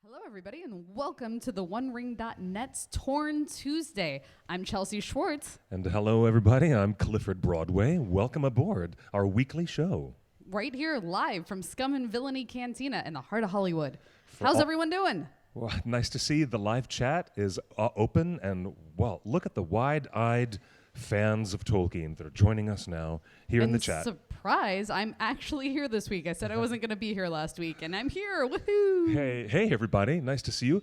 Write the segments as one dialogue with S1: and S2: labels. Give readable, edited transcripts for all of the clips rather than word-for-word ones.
S1: Hello, everybody, and welcome to the OneRing.net's Torn Tuesday. I'm Chelsea Schwartz.
S2: And hello, everybody. I'm Clifford Broadway. Welcome aboard our weekly show.
S1: Right here, live from Scum and Villainy Cantina in the heart of Hollywood. How's
S2: all-
S1: everyone doing?
S2: Well, nice to see the live chat is open. And, well, look at the wide-eyed fans of Tolkien that are joining us now here in the chat.
S1: Surprise, I'm actually here this week. I said I wasn't going to be here last week, and I'm here. Woohoo!
S2: Hey, everybody. Nice to see you.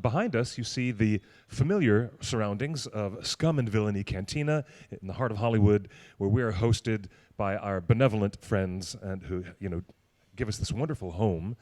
S2: Behind us, you see the familiar surroundings of Scum and Villainy Cantina in the heart of Hollywood, where we are hosted by our benevolent friends and who, give us this wonderful home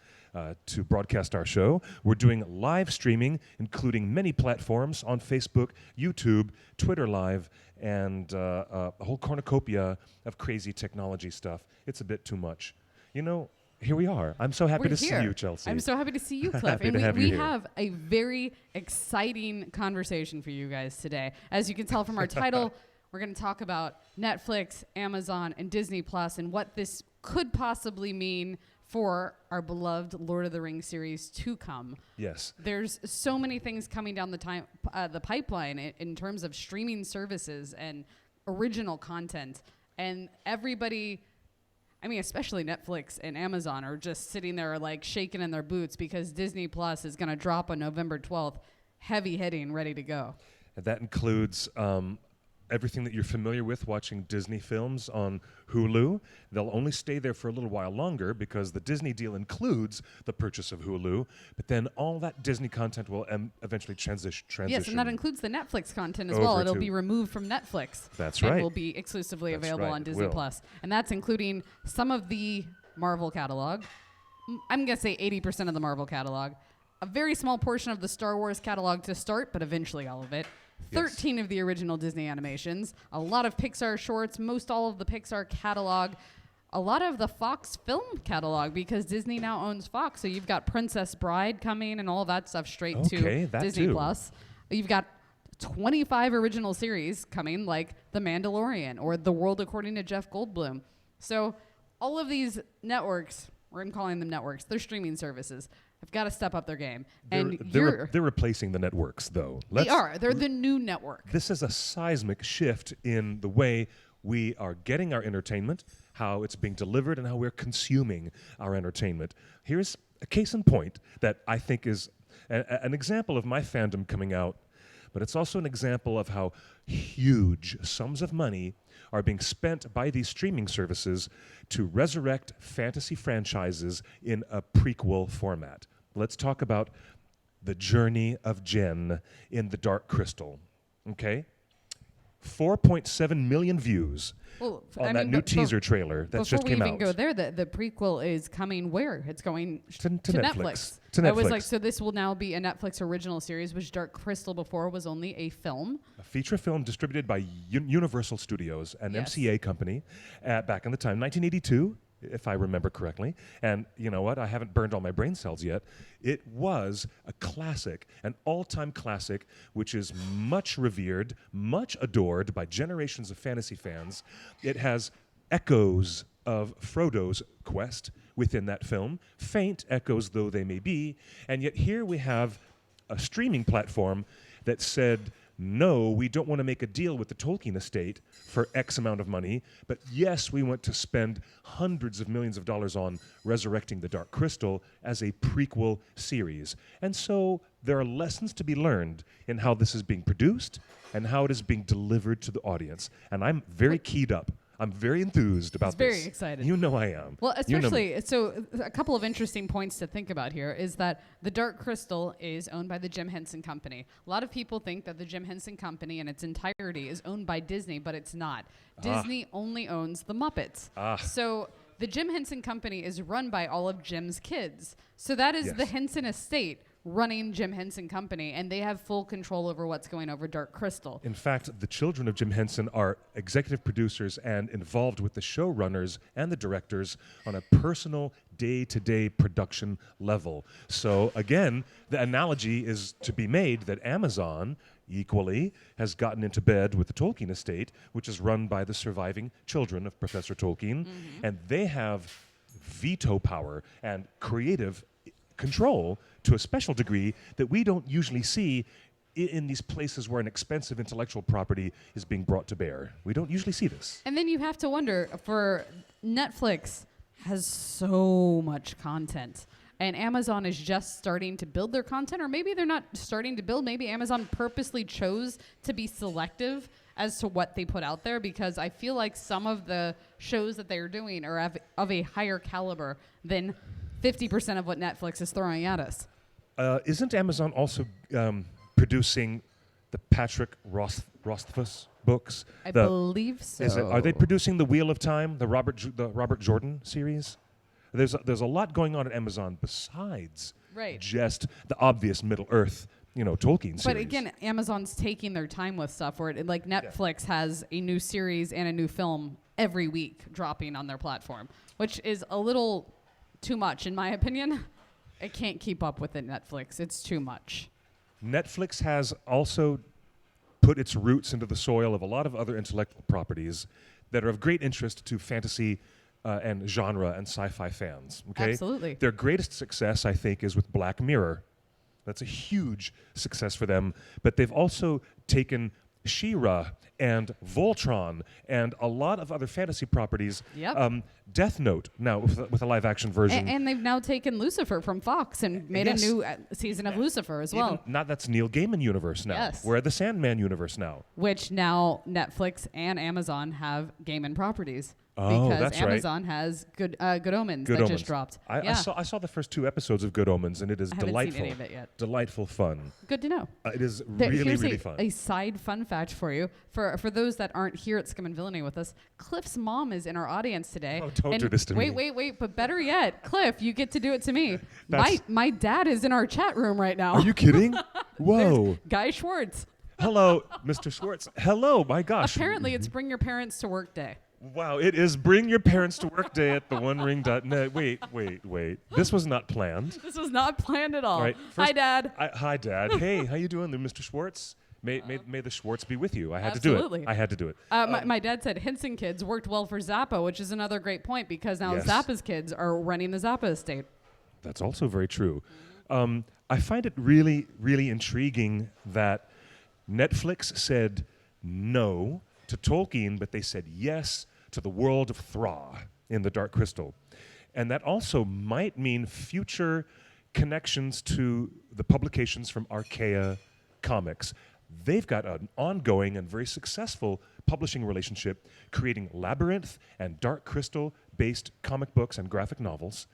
S2: to broadcast our show. We're doing live streaming, including many platforms on Facebook, YouTube, Twitter Live, and a whole cornucopia of crazy technology stuff. It's a bit too much. Here we are. I'm so happy
S1: We're
S2: to
S1: here.
S2: see you, Chelsea.
S1: I'm so happy to see you, Cliff.
S2: Happy
S1: and
S2: to have you
S1: we
S2: here.
S1: have a very exciting conversation for you guys today. As you can tell from our title, we're going to talk about Netflix, Amazon, and Disney Plus and what this could possibly mean for our beloved Lord of the Rings series to come.
S2: Yes.
S1: There's so many things coming down the pipeline in terms of streaming services and original content. And everybody, especially Netflix and Amazon, are just sitting there like shaking in their boots because Disney Plus is going to drop on November 12th, heavy hitting, ready to go.
S2: And that includes everything that you're familiar with watching Disney films on Hulu. They'll only stay there for a little while longer because the Disney deal includes the purchase of Hulu, but then all that Disney content will eventually transition.
S1: Yes, and that includes the Netflix content as
S2: over
S1: well. It'll
S2: to-
S1: be removed from Netflix.
S2: That's
S1: and
S2: right.
S1: will be exclusively
S2: That's
S1: available
S2: right,
S1: on
S2: it
S1: Disney
S2: will.
S1: Plus. And that's including some of the Marvel catalog. I'm going to say 80% of the Marvel catalog. A very small portion of the Star Wars catalog to start, but eventually all of it.
S2: Yes.
S1: 13 of the original Disney animations, a lot of Pixar shorts, most all of the Pixar catalog, a lot of the Fox film catalog because Disney now owns Fox. So you've got Princess Bride coming and all of that stuff straight
S2: Okay,
S1: to
S2: that
S1: Disney
S2: too.
S1: Plus. You've got 25 original series coming like The Mandalorian or The World According to Jeff Goldblum. So all of these networks, I'm calling them networks, they're streaming services, have got to step up their game.
S2: They're replacing the networks, though.
S1: They are. They're the new network.
S2: This is a seismic shift in the way we are getting our entertainment, how it's being delivered, and how we're consuming our entertainment. Here's a case in point that I think is an example of my fandom coming out, but it's also an example of how huge sums of money are being spent by these streaming services to resurrect fantasy franchises in a prequel format. Let's talk about The Journey of Jen in The Dark Crystal. Okay? 4.7 million views on that new teaser trailer that just came out.
S1: Before we even go there, the prequel is coming where? It's going
S2: To
S1: Netflix.
S2: To
S1: I was
S2: Netflix.
S1: like, so this will now be a Netflix original series, which Dark Crystal before was only a film.
S2: A feature film distributed by Universal Studios, an
S1: Yes.
S2: MCA company, back in the time, 1982, if I remember correctly. And you know what? I haven't burned all my brain cells yet. It was a classic, an all-time classic, which is much revered, much adored by generations of fantasy fans. It has echoes of Frodo's quest within that film, faint echoes though they may be, and yet here we have a streaming platform that said, no, we don't want to make a deal with the Tolkien estate for X amount of money, but yes, we want to spend hundreds of millions of dollars on resurrecting the Dark Crystal as a prequel series. And so there are lessons to be learned in how this is being produced and how it is being delivered to the audience. And I'm very keyed up. I'm very enthused about this.
S1: very excited.
S2: You know I am.
S1: Well,
S2: You know me.
S1: especially, so a couple of interesting points to think about here is that the Dark Crystal is owned by the Jim Henson Company. A lot of people think that the Jim Henson Company in its entirety is owned by Disney, but it's not. Disney only owns the Muppets. So the Jim Henson Company is run by all of Jim's kids. So that is the
S2: Yes.
S1: Henson estate running Jim Henson Company, and they have full control over what's going over Dark Crystal.
S2: In fact, the children of Jim Henson are executive producers and involved with the showrunners and the directors on a personal day-to-day production level. So again, the analogy is to be made that Amazon equally has gotten into bed with the Tolkien estate, which is run by the surviving children of Professor Tolkien, and they have veto power and creative control to a special degree that we don't usually see in these places where an expensive intellectual property is being brought to bear. We don't usually see this.
S1: And then you have to wonder, for Netflix has so much content, and Amazon is just starting to build their content, or maybe they're not starting to build. Maybe Amazon purposely chose to be selective as to what they put out there, because I feel like some of the shows that they're doing are of a higher caliber than 50% of what Netflix is throwing at us.
S2: Isn't Amazon also producing the Patrick Rothfuss books?
S1: I believe so.
S2: Are they producing the Wheel of Time, the Robert Jordan series? There's a lot going on at Amazon besides just the obvious Middle Earth, Tolkien series.
S1: But again, Amazon's taking their time with stuff where like Netflix has a new series and a new film every week dropping on their platform, which is a little too much in my opinion. I can't keep up with it, Netflix. It's too much.
S2: Netflix has also put its roots into the soil of a lot of other intellectual properties that are of great interest to fantasy and genre and sci-fi fans. Okay?
S1: Absolutely.
S2: Their greatest success, I think, is with Black Mirror. That's a huge success for them. But they've also taken She-Ra and Voltron and a lot of other fantasy properties.
S1: Yep.
S2: Death Note now with a live-action version.
S1: And they've now taken Lucifer from Fox and made a new season of Lucifer as well.
S2: That's Neil Gaiman universe now.
S1: Yes.
S2: We're at the Sandman universe now.
S1: Which now Netflix and Amazon have Gaiman properties.
S2: Oh,
S1: because
S2: that's
S1: Amazon has Good Omens
S2: Good
S1: that
S2: Omens.
S1: just dropped.
S2: I saw the first 2 episodes of Good Omens, and it is
S1: I haven't
S2: delightful.
S1: seen any of it yet.
S2: Delightful fun.
S1: Good to know.
S2: It is
S1: Here's
S2: really fun.
S1: a side fun fact for you. For those that aren't here at Scum and Villainy with us, Cliff's mom is in our audience today.
S2: Oh, don't do this to me.
S1: Wait. But better yet, Cliff, you get to do it to me. My dad is in our chat room right now.
S2: Are you kidding? Whoa.
S1: Guy Schwartz.
S2: Hello, Mr. Schwartz. Hello, my gosh.
S1: Apparently, it's Bring Your Parents to Work Day.
S2: Wow, it is Bring Your Parents to Work Day at theonering.net. Wait. This was not planned.
S1: This was not planned at all.
S2: Right,
S1: Hi, Dad.
S2: Hi, Dad. Hey, how you doing there, Mr. Schwartz? May the Schwartz be with you. I had
S1: Absolutely.
S2: to do it. I had to do it.
S1: My dad said Henson Kids worked well for Zappa, which is another great point because now
S2: Yes.
S1: Zappa's kids are running the Zappa estate.
S2: That's also very true. I find it really, really intriguing that Netflix said no to Tolkien, but they said yes to the world of Thra in The Dark Crystal. And that also might mean future connections to the publications from Archaea Comics. They've got an ongoing and very successful publishing relationship, creating Labyrinth and Dark Crystal-based comic books and graphic novels.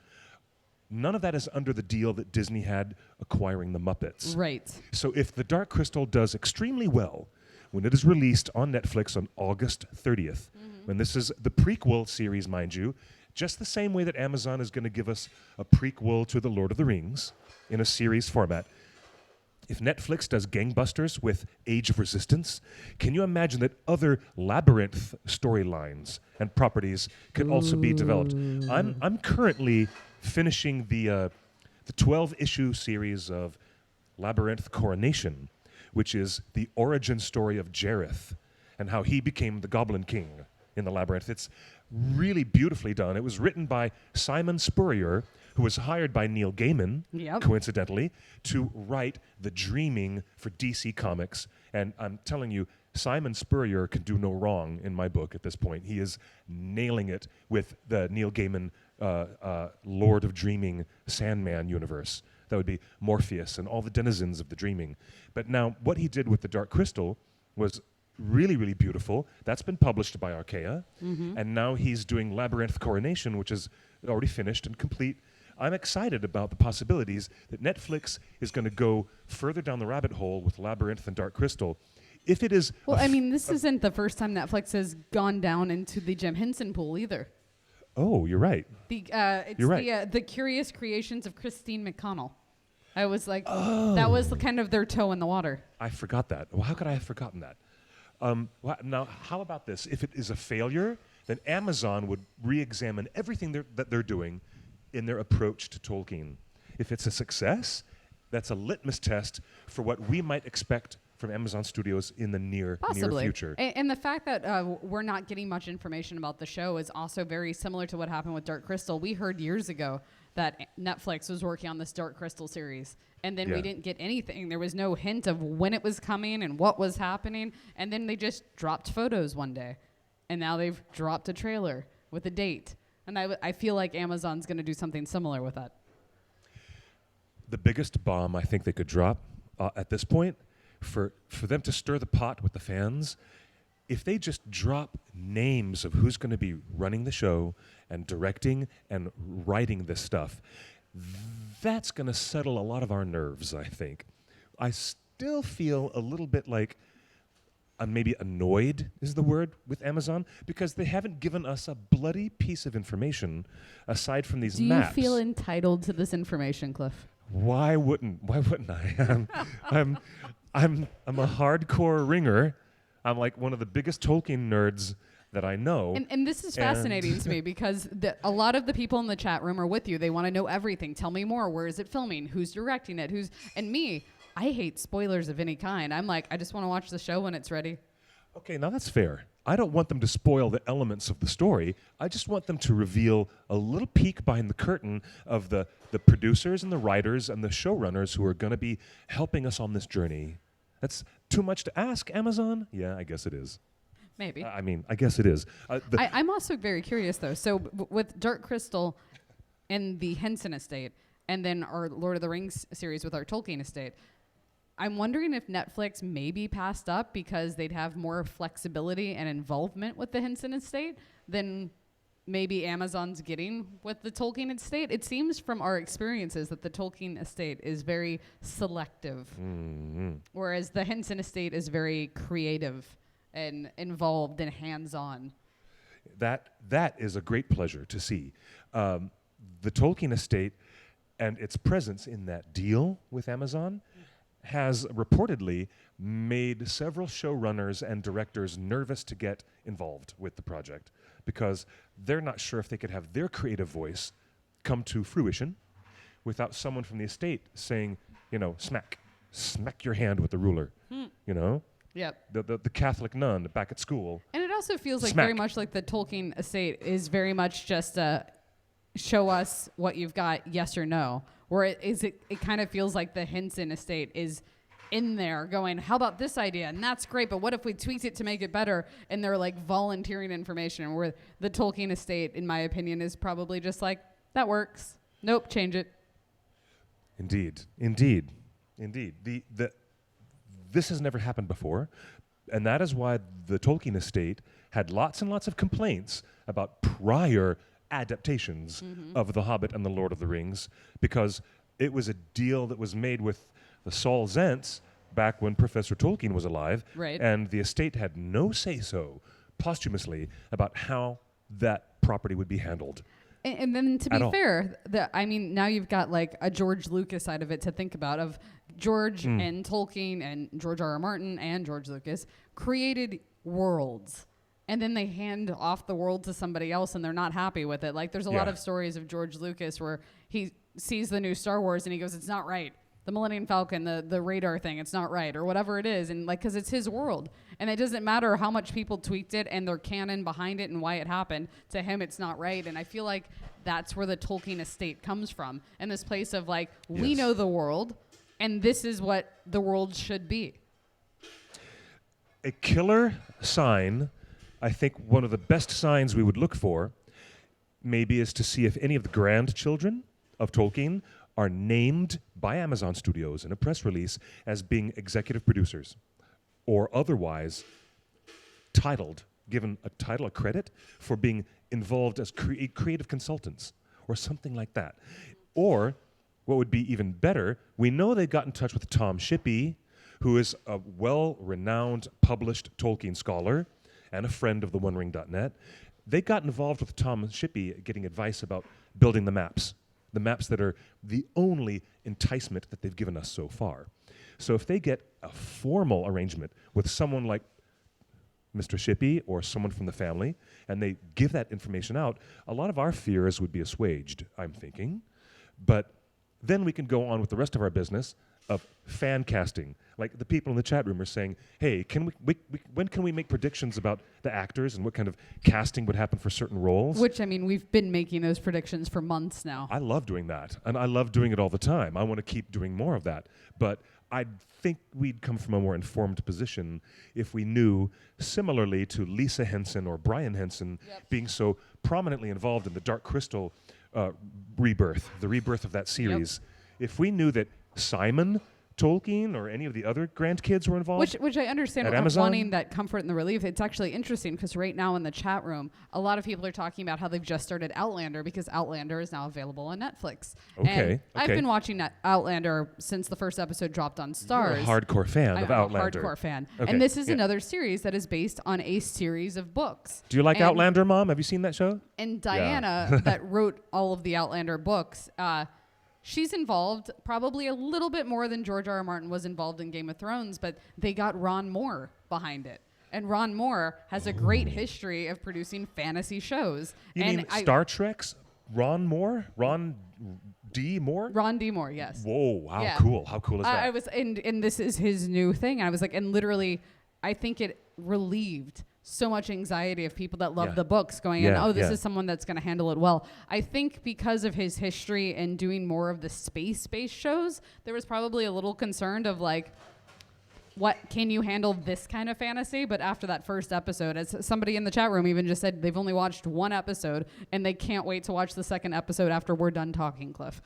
S2: None of that is under the deal that Disney had acquiring the Muppets.
S1: Right.
S2: So if The Dark Crystal does extremely well, when it is released on Netflix on August 30th, when this is the prequel series, mind you, just the same way that Amazon is going to give us a prequel to The Lord of the Rings in a series format. If Netflix does gangbusters with Age of Resistance, can you imagine that other Labyrinth storylines and properties could also be developed? I'm currently finishing the 12-issue series of Labyrinth Coronation, which is the origin story of Jareth and how he became the Goblin King in the Labyrinth. It's really beautifully done. It was written by Simon Spurrier, who was hired by Neil Gaiman, coincidentally, to write The Dreaming for DC Comics. And I'm telling you, Simon Spurrier can do no wrong in my book at this point. He is nailing it with the Neil Gaiman Lord of Dreaming Sandman universe. That would be Morpheus and all the denizens of the Dreaming. But now, what he did with The Dark Crystal was really, really beautiful. That's been published by Archaea. And now he's doing Labyrinth Coronation, which is already finished and complete. I'm excited about the possibilities that Netflix is going to go further down the rabbit hole with Labyrinth and Dark Crystal. If it is...
S1: Well, I mean, this isn't the first time Netflix has gone down into the Jim Henson pool either.
S2: Oh, you're right.
S1: It's
S2: You're right.
S1: The Curious Creations of Christine McConnell. I was like, that was kind of their toe in the water.
S2: I forgot that. Well, how could I have forgotten that? Now, how about this? If it is a failure, then Amazon would re-examine everything that they're doing in their approach to Tolkien. If it's a success, that's a litmus test for what we might expect from Amazon Studios in the near
S1: Possibly.
S2: future.
S1: And the fact that we're not getting much information about the show is also very similar to what happened with Dark Crystal. We heard years ago that Netflix was working on this Dark Crystal series, and then we
S2: Yeah.
S1: didn't get anything. There was no hint of when it was coming and what was happening, and then they just dropped photos one day, and now they've dropped a trailer with a date. And I feel like Amazon's going to do something similar with that.
S2: The biggest bomb I think they could drop at this point, for them to stir the pot with the fans, if they just drop names of who's going to be running the show and directing and writing this stuff, that's going to settle a lot of our nerves, I think. I still feel a little bit like maybe annoyed is the word with Amazon, because they haven't given us a bloody piece of information aside from these
S1: Do
S2: maps.
S1: you feel entitled to this information, Cliff?
S2: Why wouldn't I? I'm a hardcore ringer. I'm like one of the biggest Tolkien nerds that I know.
S1: And this is fascinating to me because a lot of the people in the chat room are with you. They want to know everything. Tell me more. Where is it filming? Who's directing it? And me, I hate spoilers of any kind. I'm like, I just want to watch the show when it's ready.
S2: Okay, now that's fair. I don't want them to spoil the elements of the story. I just want them to reveal a little peek behind the curtain of the producers and the writers and the showrunners who are going to be helping us on this journey. That's too much to ask, Amazon? Yeah, I guess it is.
S1: Maybe.
S2: I mean, I guess it is.
S1: I'm also very curious, though. So with Dark Crystal and the Henson estate, and then our Lord of the Rings series with our Tolkien estate, I'm wondering if Netflix maybe passed up because they'd have more flexibility and involvement with the Henson estate than maybe Amazon's getting with the Tolkien estate. It seems from our experiences that the Tolkien estate is very selective, whereas the Henson estate is very creative and involved and hands-on.
S2: That is a great pleasure to see. The Tolkien estate and its presence in that deal with Amazon has reportedly made several showrunners and directors nervous to get involved with the project because they're not sure if they could have their creative voice come to fruition without someone from the estate saying, smack your hand with the ruler,
S1: Yep.
S2: The Catholic nun back at school.
S1: And it also feels like
S2: Smack.
S1: very much like the Tolkien estate is very much just show us what you've got, yes or no. Where it kind of feels like the Henson estate is in there going, how about this idea? And that's great, but what if we tweaked it to make it better? And they're like volunteering information, where the Tolkien estate, in my opinion, is probably just like, that works. Nope, change it.
S2: Indeed. This has never happened before, and that is why the Tolkien estate had lots and lots of complaints about prior adaptations of The Hobbit and The Lord of the Rings, because it was a deal that was made with the Saul Zaentz back when Professor Tolkien was alive,
S1: Right.
S2: and the estate had no say-so posthumously about how that property would be handled.
S1: And then to
S2: At
S1: be
S2: all.
S1: fair, now you've got like a George Lucas side of it to think about, of George and Tolkien and George R.R. Martin and George Lucas created worlds. And then they hand off the world to somebody else and they're not happy with it. Like there's a lot
S2: Yeah.
S1: of stories of George Lucas where he sees the new Star Wars and he goes, it's not right. The Millennium Falcon, the radar thing, it's not right, or whatever it is. And like, cause it's his world. And it doesn't matter how much people tweaked it and their canon behind it and why it happened. To him, it's not right. And I feel like that's where the Tolkien estate comes from. And this place of like, we
S2: Yes.
S1: know the world and this is what the world should be.
S2: A killer sign, I think one of the best signs we would look for maybe is to see if any of the grandchildren of Tolkien are named by Amazon Studios in a press release as being executive producers or otherwise given a title, a credit for being involved as creative consultants or something like that. Or what would be even better, we know they got in touch with Tom Shippey, who is a well-renowned published Tolkien scholar and a friend of the OneRing.net. They got involved with Tom Shippey getting advice about building the maps that are the only enticement that they've given us so far. So if they get a formal arrangement with someone like Mr. Shippey or someone from the family, and they give that information out, a lot of our fears would be assuaged, I'm thinking. But then we can go on with the rest of our business of fan casting. Like the people in the chat room are saying, hey, when can we make predictions about the actors and what kind of casting would happen for certain roles?
S1: Which, I mean, we've been making those predictions for months now.
S2: I love doing that, and I love doing it all the time. I want to keep doing more of that. But I think we'd come from a more informed position if we knew, similarly to Lisa Henson or Brian Henson being so prominently involved in the Dark Crystal rebirth, the rebirth of that series, if we knew that Simon Tolkien or any of the other grandkids were involved.
S1: Which I understand
S2: at
S1: of
S2: Amazon?
S1: wanting that comfort and the relief. It's actually interesting because right now in the chat room, a lot of people are talking about how they've just started Outlander because Outlander is now available on Netflix.
S2: Okay,
S1: And I've been watching Outlander since the first episode dropped on Starz.
S2: You're a hardcore fan of Outlander.
S1: I'm a hardcore fan.
S2: Okay,
S1: And this is
S2: yeah.
S1: another series that is based on a series of books.
S2: Do you like
S1: And-
S2: Outlander, Mom? Have you seen that show?
S1: And Diana, that wrote all of the Outlander books, she's involved probably a little bit more than George R.R. Martin was involved in Game of Thrones, but they got Ron Moore behind it. And Ron Moore has a great history of producing fantasy shows.
S2: You
S1: and
S2: mean Star Trek's Ron Moore? Ron D. Moore?
S1: Ron D. Moore, yes.
S2: Whoa, how
S1: Yeah.
S2: cool. How cool is that?
S1: I was, and this is his new thing. I was like, and literally, I think it relieved so much anxiety of people that love
S2: Yeah.
S1: the books going in,
S2: Yeah,
S1: oh, this
S2: yeah.
S1: is someone that's going to handle it well. I think because of his history and doing more of the space-based shows, there was probably a little concerned of like, what can you handle this kind of fantasy? But after that first episode, as somebody in the chat room even just said they've only watched one episode and they can't wait to watch the second episode after we're done talking, Cliff.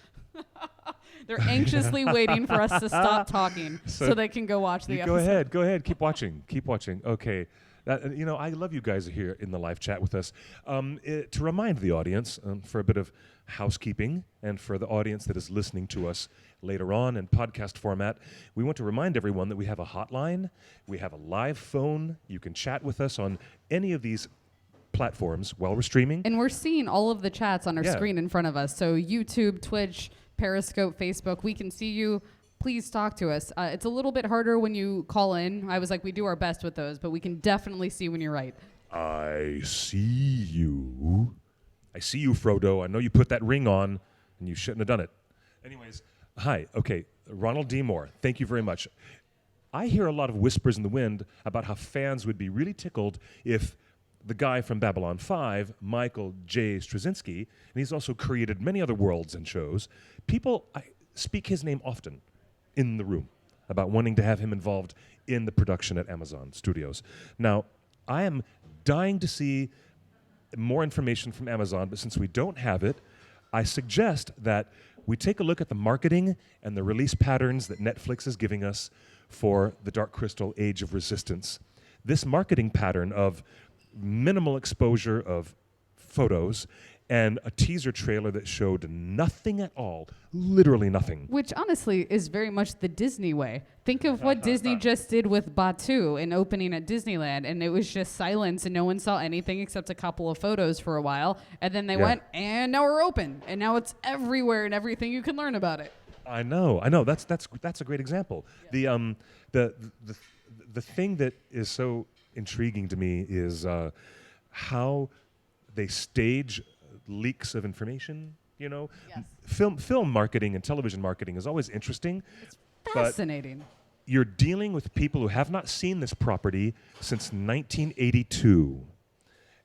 S1: They're anxiously waiting for us to stop talking so they can go watch the
S2: You
S1: episode.
S2: go ahead. Keep watching. Okay. I love you guys here in the live chat with us. To remind the audience, for a bit of housekeeping, and for the audience that is listening to us later on in podcast format, we want to remind everyone that we have a hotline, we have a live phone. You can chat with us on any of these platforms while we're streaming.
S1: And we're seeing all of the chats on our
S2: Yeah.
S1: screen in front of us. So YouTube, Twitch, Periscope, Facebook, we can see you. Please talk to us. It's a little bit harder when you call in. I was like, we do our best with those, but we can definitely see when you're right.
S2: I see you. I see you, Frodo. I know you put that ring on, and you shouldn't have done it. Anyways, hi. Okay, Ronald D. Moore, thank you very much. I hear a lot of whispers in the wind about how fans would be really tickled if the guy from Babylon 5, Michael J. Straczynski, and he's also created many other worlds and shows, people speak his name often in the room about wanting to have him involved in the production at Amazon Studios. Now, I am dying to see more information from Amazon, but since we don't have it, I suggest that we take a look at the marketing and the release patterns that Netflix is giving us for the Dark Crystal Age of Resistance. This marketing pattern of minimal exposure of photos and a teaser trailer that showed nothing at all, literally nothing.
S1: Which honestly is very much the Disney way. Think of what Disney just did with Batu in opening at Disneyland, and it was just silence and no one saw anything except a couple of photos for a while. And then they went, and now we're open. And now it's everywhere and everything you can learn about it.
S2: I know. That's a great example. Yeah. The thing that is so intriguing to me is how they stage leaks of information. You know,
S1: Yes.
S2: film marketing and television marketing is always interesting. But
S1: Fascinating.
S2: you're dealing with people who have not seen this property since 1982,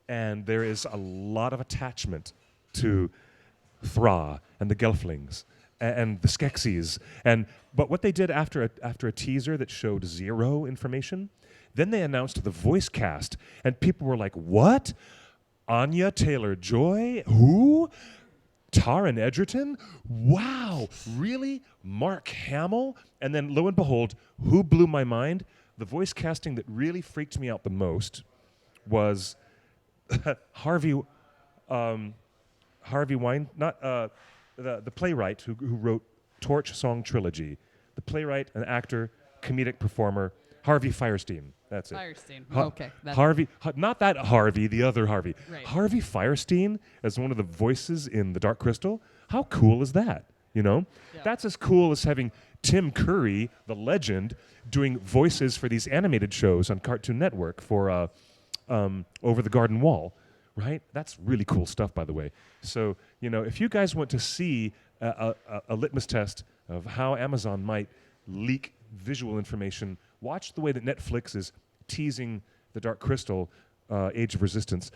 S2: and there is a lot of attachment to Thra and the Gelflings and the Skeksis. But what they did after a teaser that showed zero information, then they announced the voice cast, and people were like, "What? Anya Taylor-Joy? Who? Taron Egerton? Wow, really? Mark Hamill?" And then lo and behold, who blew my mind? The voice casting that really freaked me out the most was Harvey Wine, not the playwright who wrote Torch Song Trilogy. The playwright, an actor, comedic performer, Harvey Fierstein. That's it.
S1: Firestein. Okay.
S2: Not that Harvey, the other Harvey.
S1: Right.
S2: Harvey Fierstein as one of the voices in The Dark Crystal. How cool is that? You know?
S1: Yeah.
S2: That's as cool as having Tim Curry, the legend, doing voices for these animated shows on Cartoon Network for Over the Garden Wall, right? That's really cool stuff, by the way. So, you know, if you guys want to see a litmus test of how Amazon might leak visual information. Watch the way that Netflix is teasing The Dark Crystal, Age of Resistance.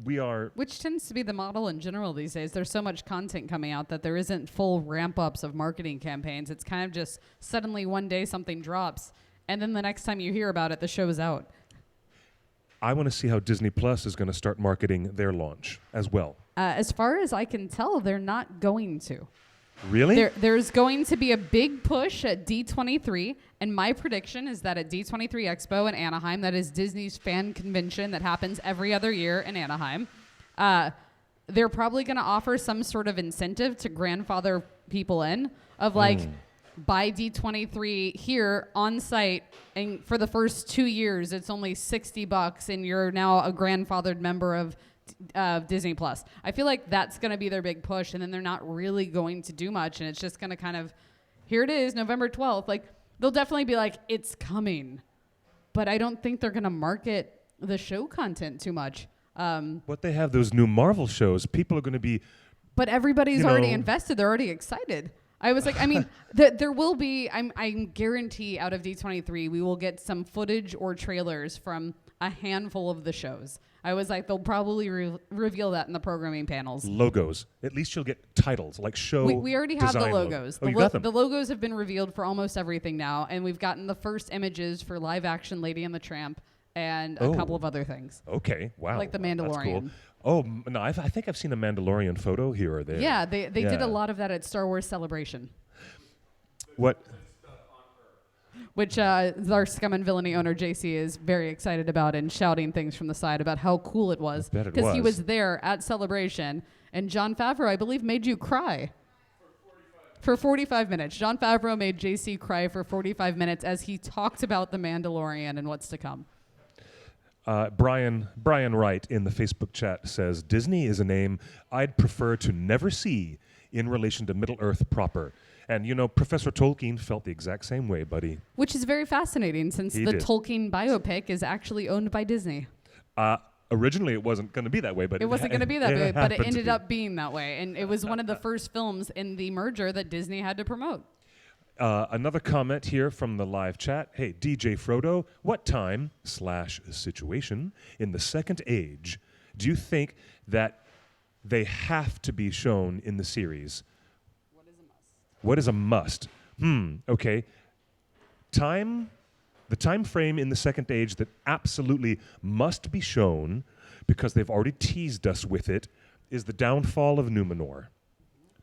S1: Which tends to be the model in general these days. There's so much content coming out that there isn't full ramp-ups of marketing campaigns. It's kind of just suddenly one day something drops, and then the next time you hear about it, the show is out.
S2: I want to see how Disney Plus is going to start marketing their launch as well.
S1: As far as I can tell, they're not going to.
S2: Really?
S1: There's going to be a big push at D23, and my prediction is that at D23 Expo in Anaheim, that is Disney's fan convention that happens every other year in Anaheim, they're probably going to offer some sort of incentive to grandfather people in of buy D23 here on site, and for the first 2 years, it's only $60, and you're now a grandfathered member of Disney Plus. I feel like that's going to be their big push, and then they're not really going to do much, and it's just going to kind of, here it is, November 12th. Like, they'll definitely be like, it's coming, but I don't think they're going to market the show content too much.
S2: What they have, those new Marvel shows, people are going to be...
S1: But everybody's already invested. They're already excited. I was like, I mean, there will be, I guarantee out of D23, we will get some footage or trailers from a handful of the shows. I was like, they'll probably reveal that in the programming panels.
S2: Logos. At least you'll get titles, like show
S1: We already have the logos.
S2: You got them.
S1: The logos have been revealed for almost everything now, and we've gotten the first images for live action Lady and the Tramp and a couple of other things.
S2: Okay, wow.
S1: Like the Mandalorian.
S2: That's cool. Oh, no, I think I've seen a Mandalorian photo here or there.
S1: Yeah, they did a lot of that at Star Wars Celebration.
S2: What?
S1: Which our Scum and Villainy owner, JC, is very excited about and shouting things from the side about how cool it was. Because he was there at Celebration, and Jon Favreau, I believe, made you cry. For 45 minutes. Jon Favreau made JC cry for 45 minutes as he talked about The Mandalorian and what's to come.
S2: Brian Wright in the Facebook chat says, Disney is a name I'd prefer to never see in relation to Middle-earth proper. And, you know, Professor Tolkien felt the exact same way, buddy.
S1: Which is very fascinating, since the Tolkien biopic is actually owned by Disney.
S2: Originally, it wasn't going to be that way, but
S1: it wasn't going to be that way, but it ended up being that way. And it was one of the first films in the merger that Disney had to promote.
S2: Another comment here from the live chat. Hey, DJ Frodo, what time/situation in the second age do you think that they have to be shown in the series? What is a must? Okay. The time frame in the second age that absolutely must be shown, because they've already teased us with it, is the downfall of Numenor.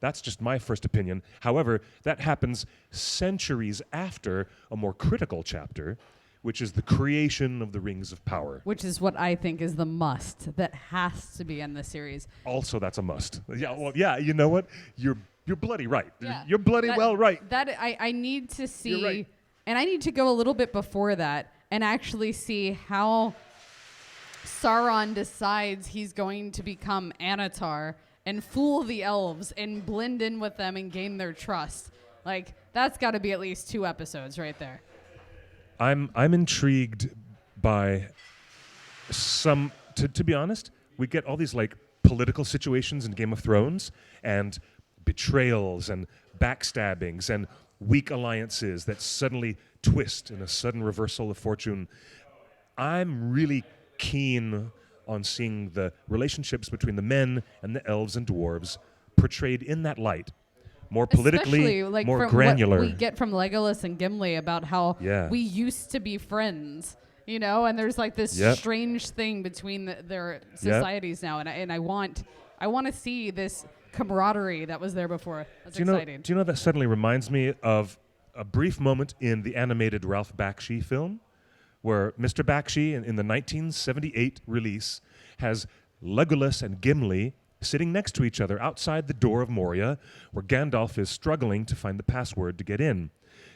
S2: That's just my first opinion. However, that happens centuries after a more critical chapter, which is the creation of the Rings of Power.
S1: Which is what I think is the must that has to be in the series.
S2: Also, that's a must. Yeah, well, yeah, you know what? You're bloody right.
S1: Yeah.
S2: You're bloody well right.
S1: That I need to see,
S2: You're right.
S1: And I need to go a little bit before that and actually see how Sauron decides he's going to become Anatar and fool the elves and blend in with them and gain their trust. Like, that's got to be at least 2 episodes right there.
S2: I'm intrigued by some, to be honest, we get all these like political situations in Game of Thrones and betrayals and backstabbings and weak alliances that suddenly twist in a sudden reversal of fortune. I'm really keen on seeing the relationships between the men and the elves and dwarves portrayed in that light. More politically,
S1: like
S2: more
S1: from
S2: granular.
S1: What we get from Legolas and Gimli about how we used to be friends, you know, and there's like this strange thing between their societies now, and I want to see this camaraderie that was there before. That's exciting.
S2: Do you know that suddenly reminds me of a brief moment in the animated Ralph Bakshi film, where Mr. Bakshi in the 1978 release has Legolas and Gimli sitting next to each other outside the door of Moria, where Gandalf is struggling to find the password to get in,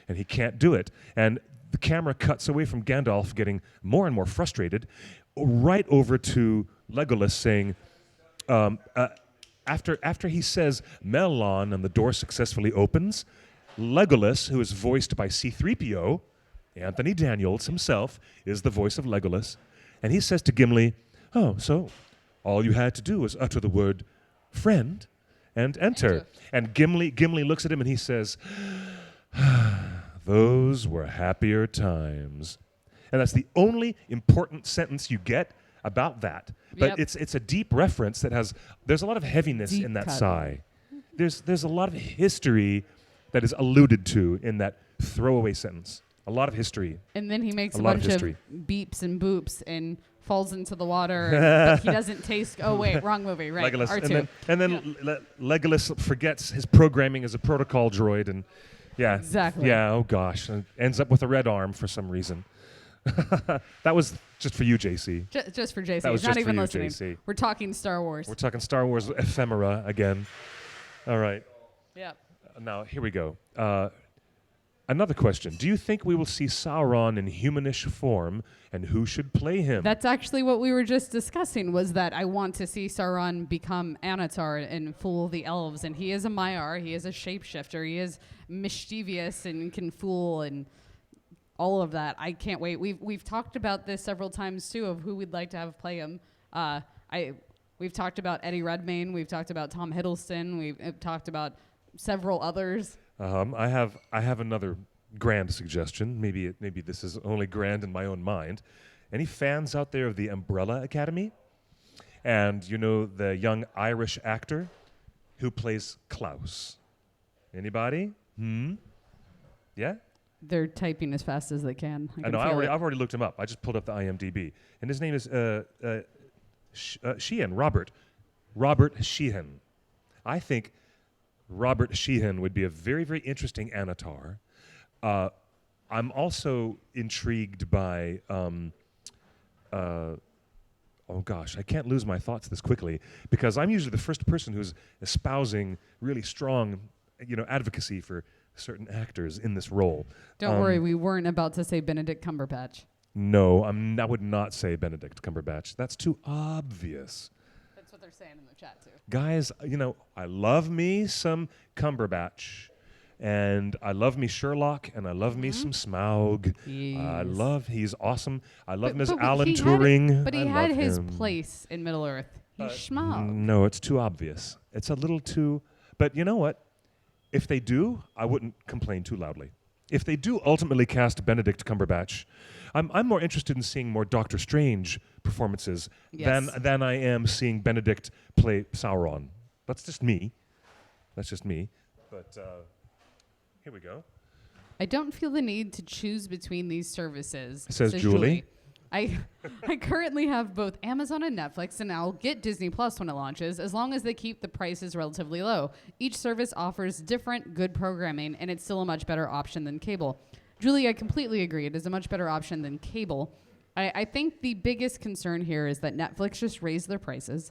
S2: and he can't do it. And the camera cuts away from Gandalf getting more and more frustrated, right over to Legolas saying, after he says Melon and the door successfully opens, Legolas, who is voiced by C-3PO, Anthony Daniels himself, is the voice of Legolas, and he says to Gimli, "Oh, so all you had to do was utter the word friend and enter." And Gimli looks at him and he says, those were happier times. And that's the only important sentence you get about that. But
S1: Yep.
S2: it's a deep reference that there's a lot of heaviness
S1: Deep
S2: in that
S1: cut.
S2: sigh. There's a lot of history that is alluded to in that throwaway sentence. A lot of history.
S1: And then he makes
S2: A
S1: a
S2: lot of
S1: bunch of
S2: history.
S1: beeps and boops and falls into the water. But he doesn't taste. Oh wait, wrong movie. Right,
S2: Legolas.
S1: R2.
S2: And then Legolas forgets his programming as a protocol droid, and yeah,
S1: Exactly.
S2: Yeah, oh gosh, and ends up with a red arm for some reason. That was just for you, JC.
S1: Just for JC.
S2: That was
S1: He's not
S2: just
S1: even
S2: for you,
S1: listening.
S2: JC.
S1: We're talking Star Wars.
S2: We're talking Star Wars ephemera again. All right,
S1: Yep.
S2: now here we go. Another question: do you think we will see Sauron in humanish form, and who should play him?
S1: That's actually what we were just discussing, was that I want to see Sauron become Anatar and fool the elves. And he is a Maiar, he is a shapeshifter, he is mischievous and can fool and all of that. I can't wait. We've talked about this several times too, of who we'd like to have play him. We've talked about Eddie Redmayne, we've talked about Tom Hiddleston, we've talked about several others.
S2: I have another grand suggestion. Maybe this is only grand in my own mind. Any fans out there of the Umbrella Academy? And you know the young Irish actor who plays Klaus? Anybody? Yeah?
S1: They're typing as fast as they can.
S2: I
S1: can
S2: know.
S1: feel it.
S2: I've already looked him up. I just pulled up the IMDb, and his name is Sheehan. Robert Sheehan. I think Robert Sheehan would be a very, very interesting Anatar. I'm also intrigued by, oh gosh, I can't lose my thoughts this quickly, because I'm usually the first person who's espousing really strong, advocacy for certain actors in this role.
S1: Don't worry, we weren't about to say Benedict Cumberbatch.
S2: No, I would not say Benedict Cumberbatch. That's too obvious.
S1: That's what they're saying in the chat too.
S2: Guys, I love me some Cumberbatch, and I love me Sherlock, and I love me some Smaug. He's awesome. I love him as Alan Turing.
S1: But he
S2: I
S1: had
S2: love
S1: his
S2: him.
S1: place in Middle Earth. He's Smaug.
S2: No, it's too obvious. It's a little too, but you know what? If they do, I wouldn't complain too loudly. If they do ultimately cast Benedict Cumberbatch, I'm more interested in seeing more Doctor Strange performances than I am seeing Benedict play Sauron. That's just me. But here we go.
S1: I don't feel the need to choose between these services,
S2: Says Julie.
S1: I currently have both Amazon and Netflix, and I'll get Disney Plus when it launches, as long as they keep the prices relatively low. Each service offers different good programming, and it's still a much better option than cable. Julie, I completely agree. It is a much better option than cable. I think the biggest concern here is that Netflix just raised their prices.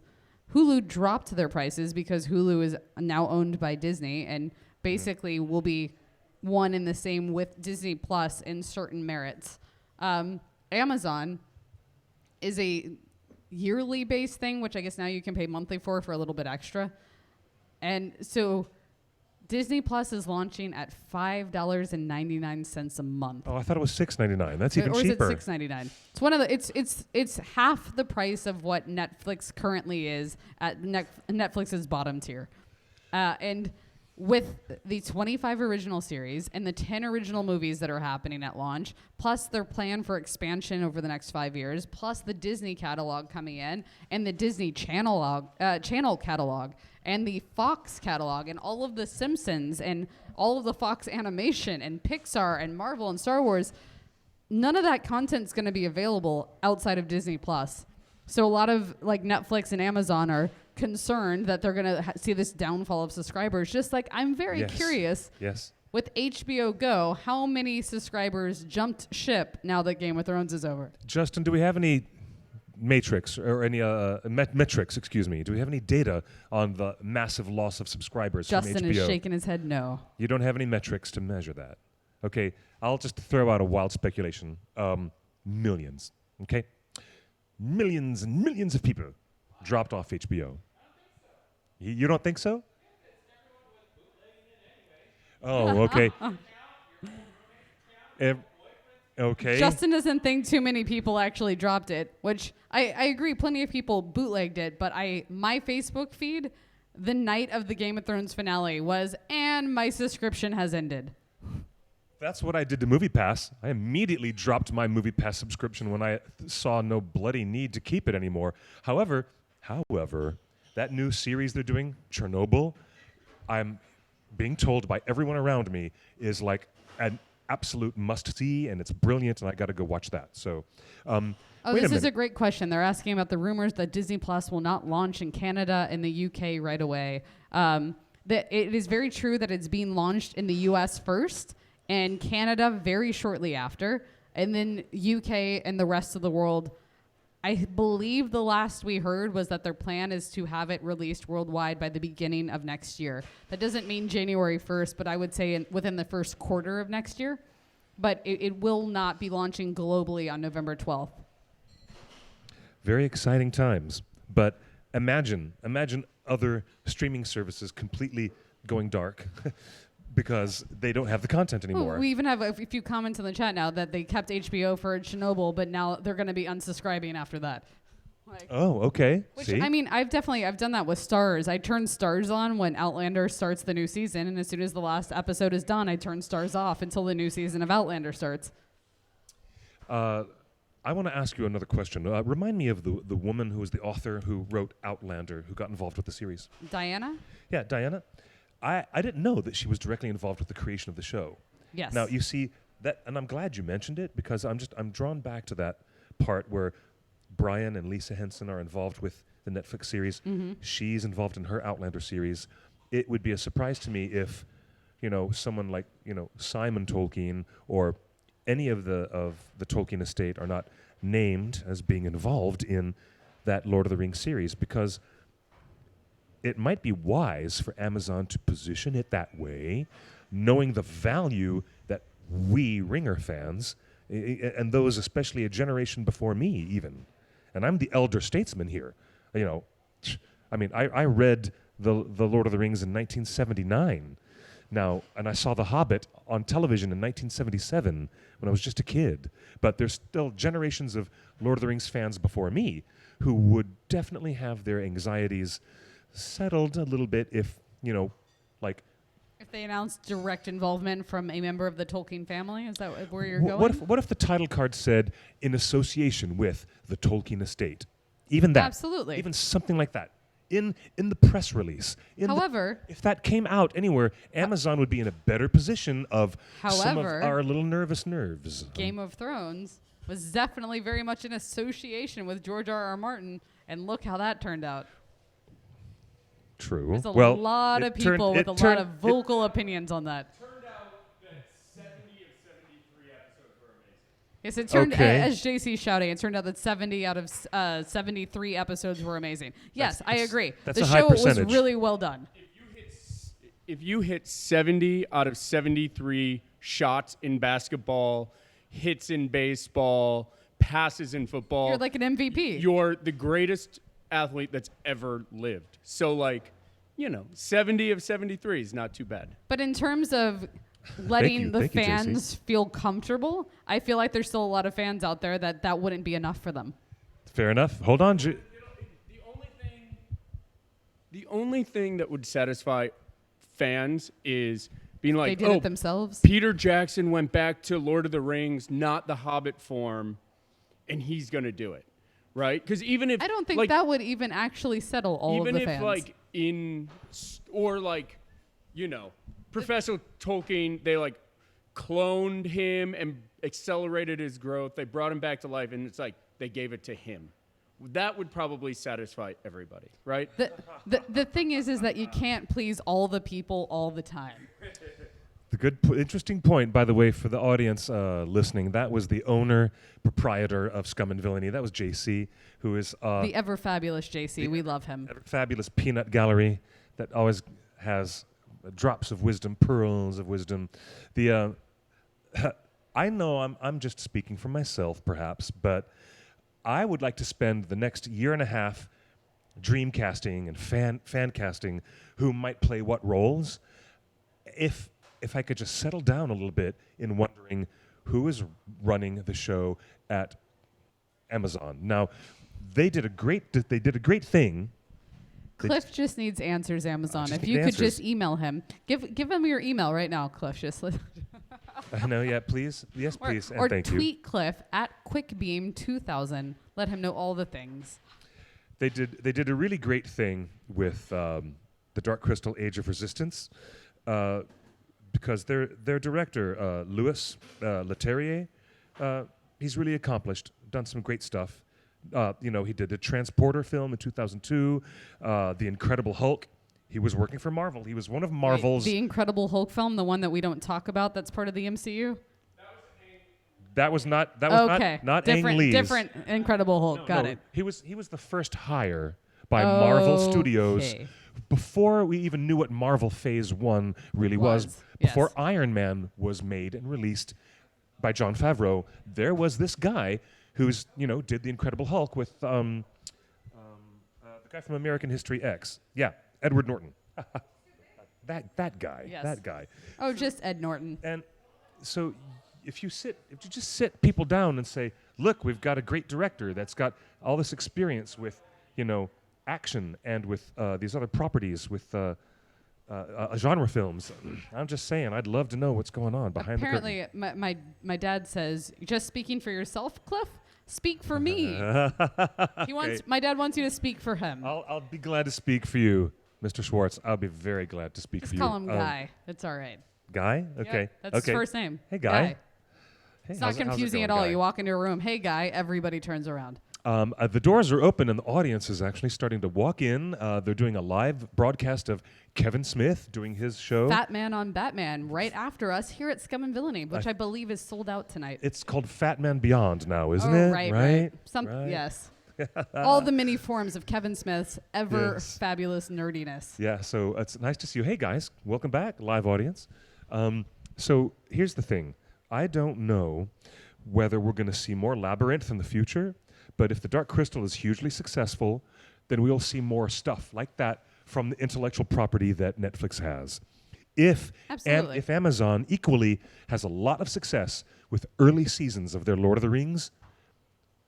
S1: Hulu dropped their prices because Hulu is now owned by Disney and basically will be one and the same with Disney Plus in certain merits. Amazon is a yearly based thing, which I guess now you can pay monthly for a little bit extra. And so Disney Plus is launching at $5.99 a month.
S2: Oh, I thought it was $6.99. That's even
S1: or
S2: cheaper.
S1: Or is it $6.99? It's one of the. It's half the price of what Netflix currently is at Netflix's bottom tier, and with the 25 original series and the 10 original movies that are happening at launch, plus their plan for expansion over the next 5 years, plus the Disney catalog coming in and the Disney channel catalog and the Fox catalog and all of the Simpsons and all of the Fox animation and Pixar and Marvel and Star Wars, none of that content's going to be available outside of Disney Plus. So a lot of like Netflix and Amazon are concerned that they're going to see this downfall of subscribers. Just like I'm very curious.
S2: Yes.
S1: With HBO Go, how many subscribers jumped ship now that Game of Thrones is over?
S2: Justin, do we have any metrics or any metrics? Excuse me. Do we have any data on the massive loss of subscribers from HBO?
S1: Justin is shaking his head no.
S2: You don't have any metrics to measure that. Okay, I'll just throw out a wild speculation. Millions. Okay, millions and millions of people dropped off HBO. You don't think so? Oh, okay. Okay.
S1: Justin doesn't think too many people actually dropped it, which I agree. Plenty of people bootlegged it, but my Facebook feed the night of the Game of Thrones finale was, and my subscription has ended.
S2: That's what I did to MoviePass. I immediately dropped my MoviePass subscription when I saw no bloody need to keep it anymore. However, that new series they're doing, Chernobyl, I'm being told by everyone around me is like an absolute must-see, and it's brilliant, and I got to go watch that. So,
S1: This is a great question. They're asking about the rumors that Disney Plus will not launch in Canada and the UK right away. That it is very true that it's being launched in the US first and Canada very shortly after, and then UK and the rest of the world. I believe the last we heard was that their plan is to have it released worldwide by the beginning of next year. That doesn't mean January 1st, but I would say within the first quarter of next year. But it will not be launching globally on November 12th.
S2: Very exciting times. But imagine other streaming services completely going dark because they don't have the content anymore.
S1: We even have a few comments in the chat now that they kept HBO for Chernobyl, but now they're going to be unsubscribing after that.
S2: Oh, okay.
S1: Which,
S2: See?
S1: I mean, I've done that with Stars. I turn Stars on when Outlander starts the new season, and as soon as the last episode is done, I turn Stars off until the new season of Outlander starts.
S2: I want to ask you another question. Remind me of the woman who was the author who wrote Outlander, who got involved with the series.
S1: Diana?
S2: Yeah, Diana. I didn't know that she was directly involved with the creation of the show.
S1: Yes.
S2: Now, you see, that, and I'm glad you mentioned it because I'm drawn back to that part where Brian and Lisa Henson are involved with the Netflix series.
S1: Mm-hmm.
S2: She's involved in her Outlander series. It would be a surprise to me if, someone like, Simon Tolkien or any of the Tolkien estate are not named as being involved in that Lord of the Rings series, because it might be wise for Amazon to position it that way, knowing the value that we Ringer fans, and those especially a generation before me even, and I'm the elder statesman here, I read the Lord of the Rings in 1979. Now, and I saw The Hobbit on television in 1977 when I was just a kid. But there's still generations of Lord of the Rings fans before me who would definitely have their anxieties settled a little bit if,
S1: if they announced direct involvement from a member of the Tolkien family? Is that where you're going?
S2: What if the title card said, in association with the Tolkien estate? Even that.
S1: Absolutely.
S2: Even something like that. In the press release.
S1: However,
S2: if that came out anywhere, Amazon would be in a better position of some of our little nervous nerves.
S1: Game of Thrones was definitely very much in association with George R.R. Martin, and look how that turned out.
S2: True.
S1: There's a lot of people with a lot of vocal opinions on that.
S3: Turned out that 70 of 73 episodes were amazing.
S1: Yes, it turned,
S2: Okay.
S1: as JC's shouting, it turned out that 70 out of 73 episodes were amazing. Yes, I agree.
S2: That's
S1: the
S2: a high
S1: show was
S2: percentage.
S1: really well done.
S3: If you hit 70 out of 73 shots in basketball, hits in baseball, passes in football,
S1: You're like an MVP.
S3: you're the greatest athlete that's ever lived. So 70 of 73 is not too bad.
S1: But in terms of letting the
S2: Thank you, JC.
S1: fans feel comfortable, I feel like there's still a lot of fans out there that wouldn't be enough for them.
S2: Fair enough. Hold on.
S3: The only thing that would satisfy fans is being
S1: They
S3: like,
S1: did it themselves.
S3: Peter Jackson went back to Lord of the Rings, not the Hobbit form, and he's going to do it, right? Because even if
S1: I don't think that would even actually settle all
S3: even
S1: of the
S3: if
S1: fans.
S3: Professor Tolkien, they cloned him and accelerated his growth. They brought him back to life, and it's like they gave it to him. That would probably satisfy everybody, right?
S1: The thing is that you can't please all the people all the time.
S2: The interesting point, by the way, for the audience listening, that was the owner, proprietor of Scum and Villainy. That was JC, who is
S1: The ever fabulous JC. We love him.
S2: fabulous peanut gallery that always has drops of wisdom, pearls of wisdom. I know I'm just speaking for myself, perhaps, but I would like to spend the next year and a half dream casting and fan casting who might play what roles. If I could just settle down a little bit in wondering who is running the show at Amazon. Now, they did a great thing.
S1: Cliff just needs answers, Amazon.
S2: just
S1: If
S2: need
S1: you could
S2: answers.
S1: just email him. Give him your email right now, Cliff. Just
S2: I know, yeah, please. Yes, please.
S1: or
S2: And thank you.
S1: tweet Cliff at QuickBeam2000. Let him know all the things.
S2: They did a really great thing with the Dark Crystal Age of Resistance because their director, Louis Leterrier, he's really accomplished, done some great stuff. He did a Transporter film in 2002, The Incredible Hulk. He was working for Marvel. He was one of Marvel's.
S1: Wait, the Incredible Hulk film, the one that we don't talk about that's part of the MCU?
S2: That was not Ang
S1: different,
S2: Lee's.
S1: different Incredible Hulk. Got
S2: No,
S1: it.
S2: He was the first hire by Marvel Studios
S1: Okay.
S2: before we even knew what Marvel Phase 1 really was.
S1: Yes.
S2: Before Iron Man was made and released by Jon Favreau, there was this guy who's, did the Incredible Hulk with the guy from American History X. Yeah, Edward Norton. that guy.
S1: Yes.
S2: That guy.
S1: Oh, just Ed Norton.
S2: And so if you just sit people down and say, look, we've got a great director that's got all this experience with, action and with these other properties with genre films. I'm just saying, I'd love to know what's going on behind the curtain.
S1: Apparently, my dad says, just speaking for yourself, Cliff? Speak for me. My dad wants you to speak for him.
S2: I'll be glad to speak for you, Mr. Schwartz. I'll be very glad to speak
S1: Just
S2: for you.
S1: call him Guy. It's all right.
S2: Guy? Okay.
S1: Yep, that's
S2: okay.
S1: his first name.
S2: Hey, Guy. Hey,
S1: It's not
S2: how's it
S1: confusing
S2: going,
S1: at all.
S2: Guy?
S1: You walk into a room, hey, Guy, everybody turns around.
S2: The doors are open and the audience is actually starting to walk in. They're doing a live broadcast of Kevin Smith doing his show.
S1: Fat Man on Batman right after us here at Scum and Villainy, which I believe is sold out tonight.
S2: It's called Fat Man Beyond now, isn't
S1: Oh,
S2: it?
S1: right.
S2: Right.
S1: Yes. All the many forms of Kevin Smith's ever
S2: Yes.
S1: fabulous nerdiness.
S2: Yeah, so it's nice to see you. Hey, guys, welcome back, live audience. So here's the thing. I don't know whether we're going to see more Labyrinth in the future, but if the Dark Crystal is hugely successful, then we'll see more stuff like that from the intellectual property that Netflix has. If Amazon equally has a lot of success with early seasons of their Lord of the Rings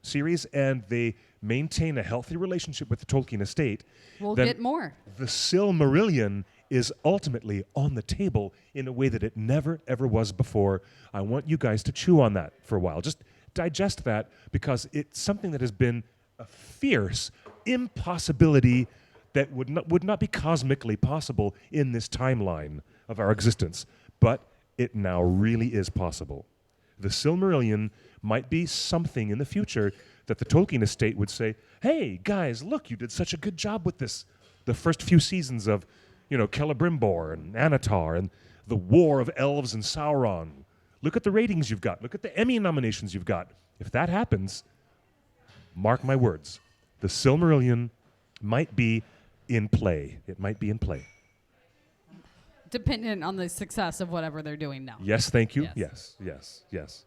S2: series and they maintain a healthy relationship with the Tolkien estate,
S1: We'll
S2: then
S1: get more.
S2: the Silmarillion is ultimately on the table in a way that it never, ever was before. I want you guys to chew on that for a while. Just digest that because it's something that has been a fierce impossibility that would not be cosmically possible in this timeline of our existence. But it now really is possible. The Silmarillion might be something in the future that the Tolkien estate would say, hey, guys, look, you did such a good job with this. The first few seasons of, Celebrimbor and Anatar and the War of Elves and Sauron. Look at the ratings you've got. Look at the Emmy nominations you've got. If that happens, mark my words, the Silmarillion might be in play. It might be in play.
S1: Dependent on the success of whatever they're doing now.
S2: Yes, thank you.
S1: Yes.
S2: Yes.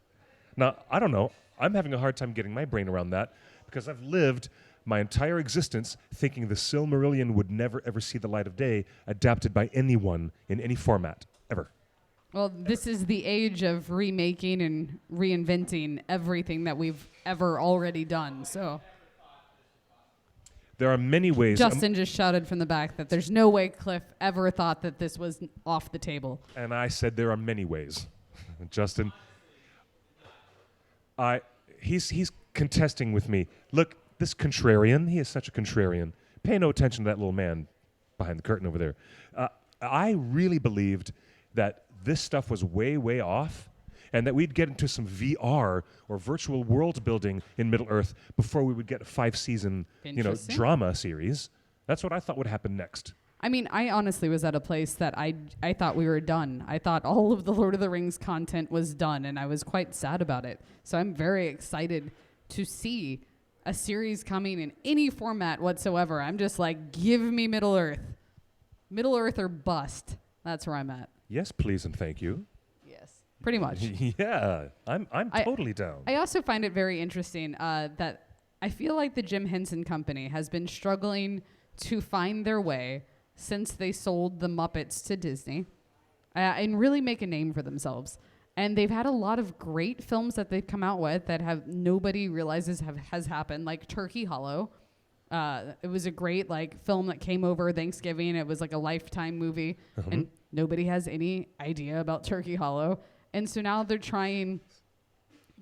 S2: Now, I don't know. I'm having a hard time getting my brain around that because I've lived my entire existence thinking the Silmarillion would never, ever see the light of day adapted by anyone in any format, ever.
S1: Well, this is the age of remaking and reinventing everything that we've ever already done. So
S2: There are many ways.
S1: Justin just shouted from the back that there's no way Cliff ever thought that this was off the table.
S2: And I said there are many ways. Justin, he's contesting with me. Look, this contrarian, he is such a contrarian. Pay no attention to that little man behind the curtain over there. I really believed that this stuff was way, way off and that we'd get into some VR or virtual world building in Middle-earth before we would get a 5-season,
S1: Interesting.
S2: drama series. That's what I thought would happen next.
S1: I mean, I honestly was at a place that I thought we were done. I thought all of the Lord of the Rings content was done, and I was quite sad about it. So I'm very excited to see a series coming in any format whatsoever. I'm just like, give me Middle-earth. Middle-earth or bust. That's where I'm at.
S2: Yes, please and thank you.
S1: Yes. Pretty much.
S2: Yeah, I'm totally down.
S1: I also find it very interesting that I feel like the Jim Henson Company has been struggling to find their way since they sold the Muppets to Disney and really make a name for themselves. And they've had a lot of great films that they've come out with that have nobody realizes has happened, like Turkey Hollow. It was a great like film that came over Thanksgiving. It was like a Lifetime movie, and nobody has any idea about Turkey Hollow. And so now they're trying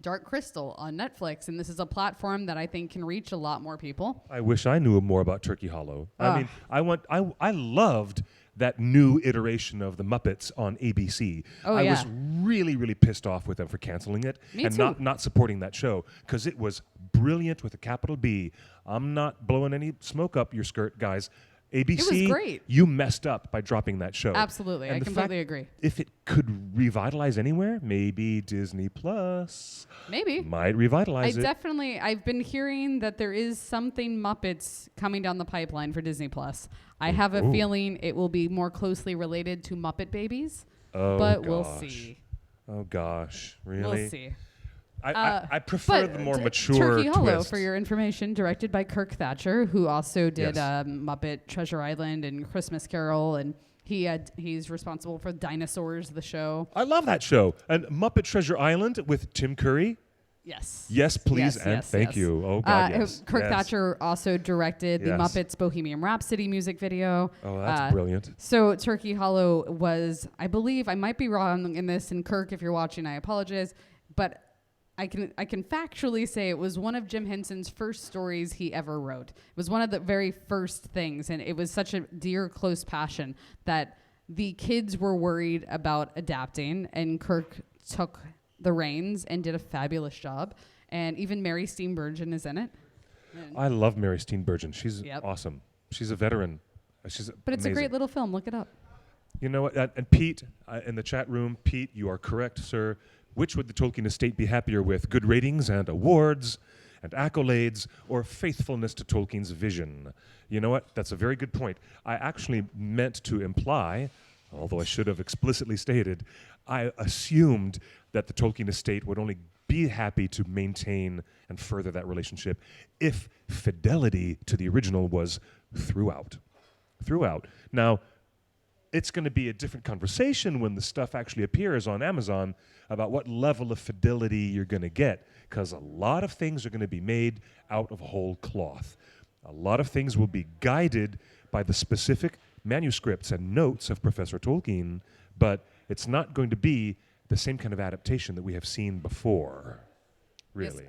S1: Dark Crystal on Netflix, and this is a platform that I think can reach a lot more people.
S2: I wish I knew more about Turkey Hollow. I mean, I loved that new iteration of the Muppets on ABC.
S1: Oh,
S2: I
S1: yeah.
S2: was really, really pissed off with them for canceling it
S1: Me
S2: and
S1: too.
S2: not supporting that show because it was brilliant with a capital B. I'm not blowing any smoke up your skirt, guys. ABC,
S1: great.
S2: you messed up by dropping that show.
S1: Absolutely.
S2: And
S1: I
S2: the
S1: completely
S2: fact,
S1: agree.
S2: If it could revitalize anywhere, maybe Disney Plus
S1: Maybe.
S2: might revitalize it.
S1: I've been hearing that there is something Muppets coming down the pipeline for Disney Plus. I have a
S2: Ooh.
S1: feeling it will be more closely related to Muppet Babies,
S2: Oh,
S1: but we'll
S2: gosh.
S1: see.
S2: Oh gosh, really?
S1: We'll see.
S2: I prefer the more mature
S1: Turkey Hollow,
S2: twist.
S1: for your information, directed by Kirk Thatcher, who also did
S2: Yes.
S1: Muppet Treasure Island and Christmas Carol, and he's responsible for Dinosaurs, the show.
S2: I love that show. And Muppet Treasure Island with Tim Curry.
S1: Yes.
S2: Yes, please,
S1: Yes,
S2: and
S1: yes,
S2: thank
S1: yes.
S2: you. Oh God, yes.
S1: Kirk
S2: yes.
S1: Thatcher also directed the
S2: Yes.
S1: Muppets Bohemian Rhapsody music video.
S2: Oh, that's brilliant.
S1: So Turkey Hollow was, I believe, I might be wrong in this, and Kirk, if you're watching, I apologize, but I can factually say it was one of Jim Henson's first stories he ever wrote. It was one of the very first things, and it was such a dear, close passion that the kids were worried about adapting, and Kirk took the reins and did a fabulous job. And even Mary Steenburgen is in it.
S2: I love Mary Steenburgen. She's
S1: Yep.
S2: awesome. She's a veteran.
S1: But it's a great
S2: amazing.
S1: little film. Look it up.
S2: You know what? And Pete, in the chat room, Pete, you are correct, sir. Which would the Tolkien estate be happier with? Good ratings and awards and accolades, or faithfulness to Tolkien's vision? You know what? That's a very good point. I actually meant to imply, although I should have explicitly stated, I assumed that the Tolkien estate would only be happy to maintain and further that relationship if fidelity to the original was throughout. Throughout. Now, it's going to be a different conversation when the stuff actually appears on Amazon about what level of fidelity you're going to get, because a lot of things are going to be made out of whole cloth. A lot of things will be guided by the specific manuscripts and notes of Professor Tolkien, but it's not going to be the same kind of adaptation that we have seen before, really.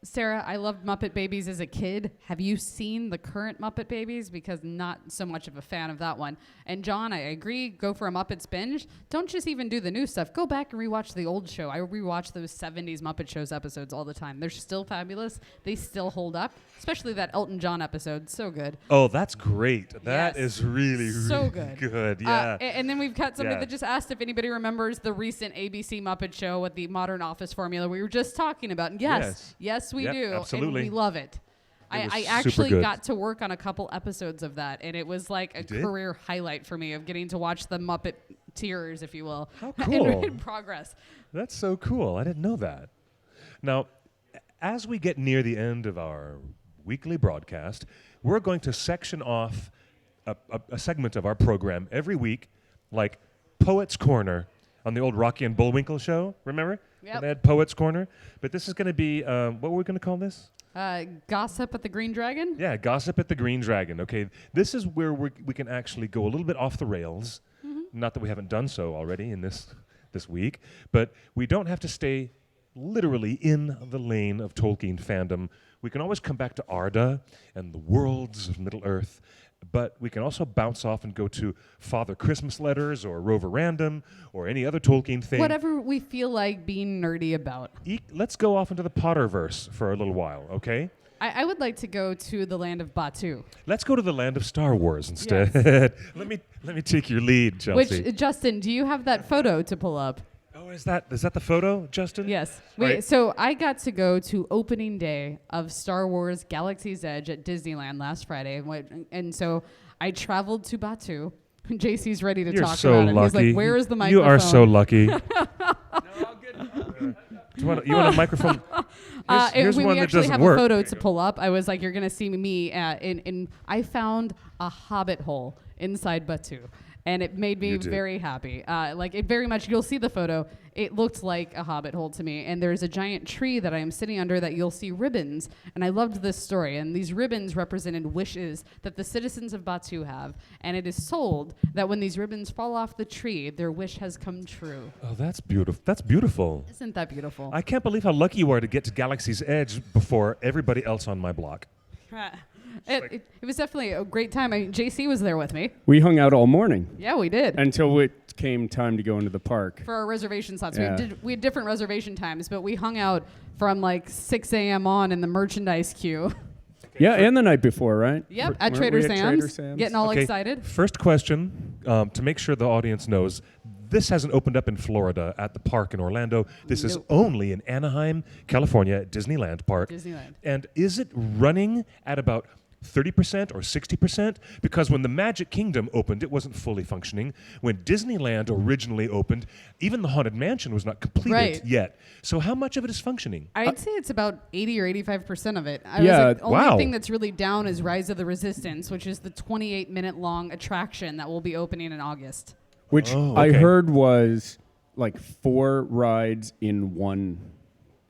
S1: Sarah, I loved Muppet Babies as a kid. Have you seen the current Muppet Babies? Because not so much of a fan of that one. And John, I agree, go for a Muppets binge. Don't just even do the new stuff. Go back and rewatch the old show. I rewatch those 70s Muppet Shows episodes all the time. They're still fabulous. They still hold up, especially that Elton John episode. So good.
S2: Oh, that's great. That
S1: Yes.
S2: is really,
S1: So
S2: really
S1: good.
S2: good. Yeah.
S1: And then we've got somebody
S2: Yeah.
S1: that just asked if anybody remembers the recent ABC Muppet Show with the Modern Office formula we were just talking about. And yes, we
S2: Yep,
S1: do.
S2: absolutely.
S1: And we love it. I
S2: was super
S1: actually
S2: good.
S1: got to work on a couple episodes of that, and it was like a
S2: You did?
S1: career highlight for me of getting to watch the Muppet tears, if you will,
S2: How
S1: in-
S2: cool.
S1: in progress.
S2: That's so cool. I didn't know that. Now, as we get near the end of our weekly broadcast, we're going to section off a segment of our program every week, like Poets Corner on the old Rocky and Bullwinkle show. Remember?
S1: Yep.
S2: When they had Poets Corner. But this is going to be, what were we going to call this?
S1: Gossip at the Green Dragon?
S2: Yeah, Gossip at the Green Dragon. Okay, this is where we can actually go a little bit off the rails. Not that we haven't done so already in this week, but we don't have to stay literally in the lane of Tolkien fandom. We can always come back to Arda and the worlds of Middle-earth, but we can also bounce off and go to Father Christmas Letters or Rover Random or any other Tolkien thing.
S1: Whatever we feel like being nerdy about.
S2: Let's go off into the Potterverse for a little while, okay?
S1: I would like to go to the land of Batu.
S2: Let's go to the land of Star Wars instead. let me take your lead, Chelsea.
S1: Which, Justin, do you have that photo to pull up?
S2: Oh, is that the photo, Justin?
S1: Yes.
S2: Right.
S1: Wait, so I got to go to opening day of Star Wars Galaxy's Edge at Disneyland last Friday. And so I traveled to Batu. JC's ready to
S2: You're
S1: talk
S2: so
S1: about it. He's
S2: lucky.
S1: like, where is the microphone?
S2: You are so lucky. You want a microphone? Here's
S1: we
S2: one that
S1: actually
S2: doesn't
S1: have
S2: work.
S1: a photo to pull up. I was like, you're going to see me I found a hobbit hole inside Batu. And it made me
S2: You did.
S1: very happy. Like it very much, you'll see the photo. it looked like a hobbit hole to me. And there's a giant tree that I am sitting under that you'll see ribbons. And I loved this story. And these ribbons represented wishes that the citizens of Batuu have. And it is sold that when these ribbons fall off the tree, their wish has come true.
S2: Oh, that's beautiful. That's beautiful.
S1: Isn't that beautiful?
S2: I can't believe how lucky you are to get to Galaxy's Edge before everybody else on my block.
S1: It was definitely a great time. I mean, JC was there with me.
S3: We hung out all morning
S1: Yeah, we did.
S3: until it came time to go into the park.
S1: For our reservation slots.
S3: Yeah.
S1: We had different reservation times, but we hung out from like 6 a.m. on in the merchandise queue.
S3: Yeah, and the night before, right?
S1: Yep,
S3: Weren't
S1: at
S3: we
S1: Trader
S3: Trader
S1: Sam's.
S3: Sam's?
S1: Getting all
S2: Okay,
S1: excited.
S2: First question, to make sure the audience knows, this hasn't opened up in Florida at the park in Orlando. This is
S1: Nope.
S2: only in Anaheim, California, at Disneyland Park.
S1: Disneyland.
S2: And is it running at about 30% or 60%? Because when the Magic Kingdom opened, it wasn't fully functioning. When Disneyland originally opened, even the Haunted Mansion was not completed
S1: Right.
S2: yet. So how much of it is functioning?
S1: I'd say it's about 80 or 85% of it.
S3: Yeah,
S1: The only
S2: wow.
S1: thing that's really down is Rise of the Resistance, which is the 28-minute long attraction that will be opening in August.
S3: Which
S2: Oh,
S3: I
S2: okay.
S3: heard was like 4 rides in one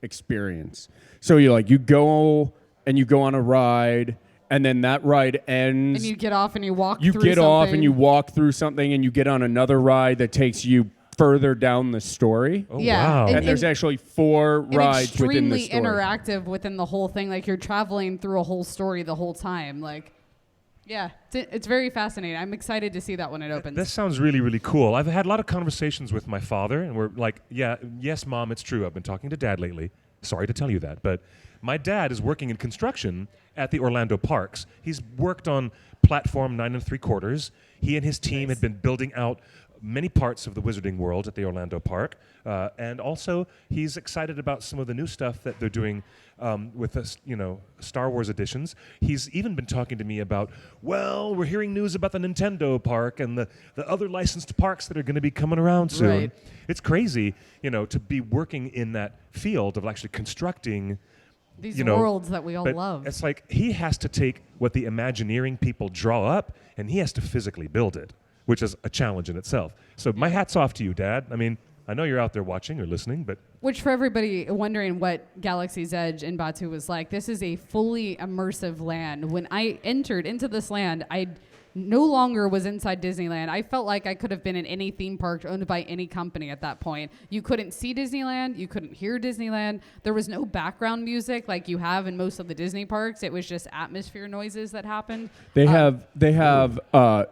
S3: experience. So you go on a ride, and then that ride ends.
S1: And you get off and you walk
S3: You
S1: through
S3: get off and
S1: something.
S3: you walk through something, and you get on another ride that takes you further down the story.
S2: Oh,
S1: Yeah,
S2: wow.
S1: and-
S3: And there's actually 4
S1: and
S3: rides within the
S1: extremely
S3: story.
S1: interactive within the whole thing. Like you're traveling through a whole story the whole time. Like, yeah, it's very fascinating. I'm excited to see that when it opens.
S2: That sounds really, really cool. I've had a lot of conversations with my father, and we're like, yes, Mom, it's true. I've been talking to Dad lately. Sorry to tell you that. But my dad is working in construction at the Orlando parks. He's worked on platform 9 3/4. He and his team had been building out many parts of the Wizarding World at the Orlando park. And also, he's excited about some of the new stuff that they're doing with us, Star Wars editions. He's even been talking to me about, well, we're hearing news about the Nintendo park and the other licensed parks that are going to be coming around soon.
S1: Right.
S2: It's crazy, to be working in that field of actually constructing.
S1: These worlds that we all
S2: But
S1: love.
S2: it's like he has to take what the Imagineering people draw up and he has to physically build it, which is a challenge in itself. So my hat's off to you, Dad. I mean, I know you're out there watching or listening, but
S1: Which, for everybody wondering what Galaxy's Edge in Batuu was like, this is a fully immersive land. When I entered into this land, I no longer was inside Disneyland. I felt like I could have been in any theme park owned by any company at that point. You couldn't see Disneyland. You couldn't hear Disneyland. There was no background music like you have in most of the Disney parks. It was just atmosphere noises that happened.
S3: They have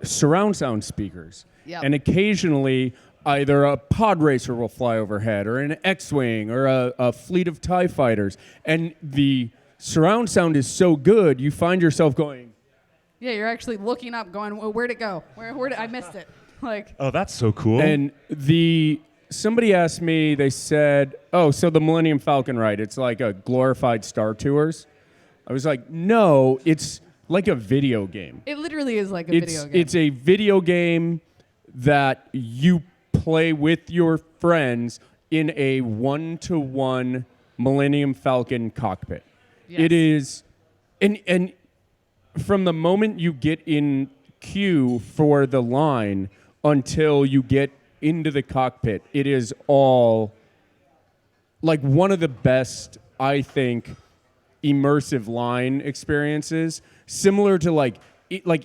S3: surround sound speakers,
S1: Yep.
S3: and occasionally either a pod racer will fly overhead, or an X-wing, or a fleet of TIE fighters, and the surround sound is so good you find yourself going.
S1: Yeah, you're actually looking up, going, well, where'd it go? Where did I missed it? Like,
S2: oh, that's so cool.
S3: And somebody asked me, they said, "Oh, so the Millennium Falcon ride, it's like a glorified Star Tours?" I was like, "No, it's like a video game.
S1: it literally is like a video game.
S3: It's a video game that you play with your friends in a 1-to-1 Millennium Falcon cockpit.
S1: Yes.
S3: It is, and from the moment you get in queue for the line until you get into the cockpit, it is all like one of the best, I think, immersive line experiences, similar to like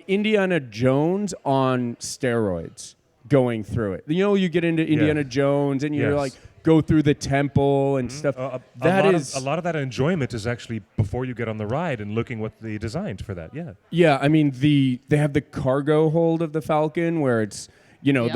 S3: Indiana Jones on steroids going through it. You get into Indiana Jones and you're
S2: Yes.
S3: like go through the temple and stuff.
S2: a
S3: That
S2: lot of that enjoyment is actually before you get on the ride and looking what they designed for that. Yeah.
S3: Yeah, I mean they have the cargo hold of the Falcon where it's
S1: Yep.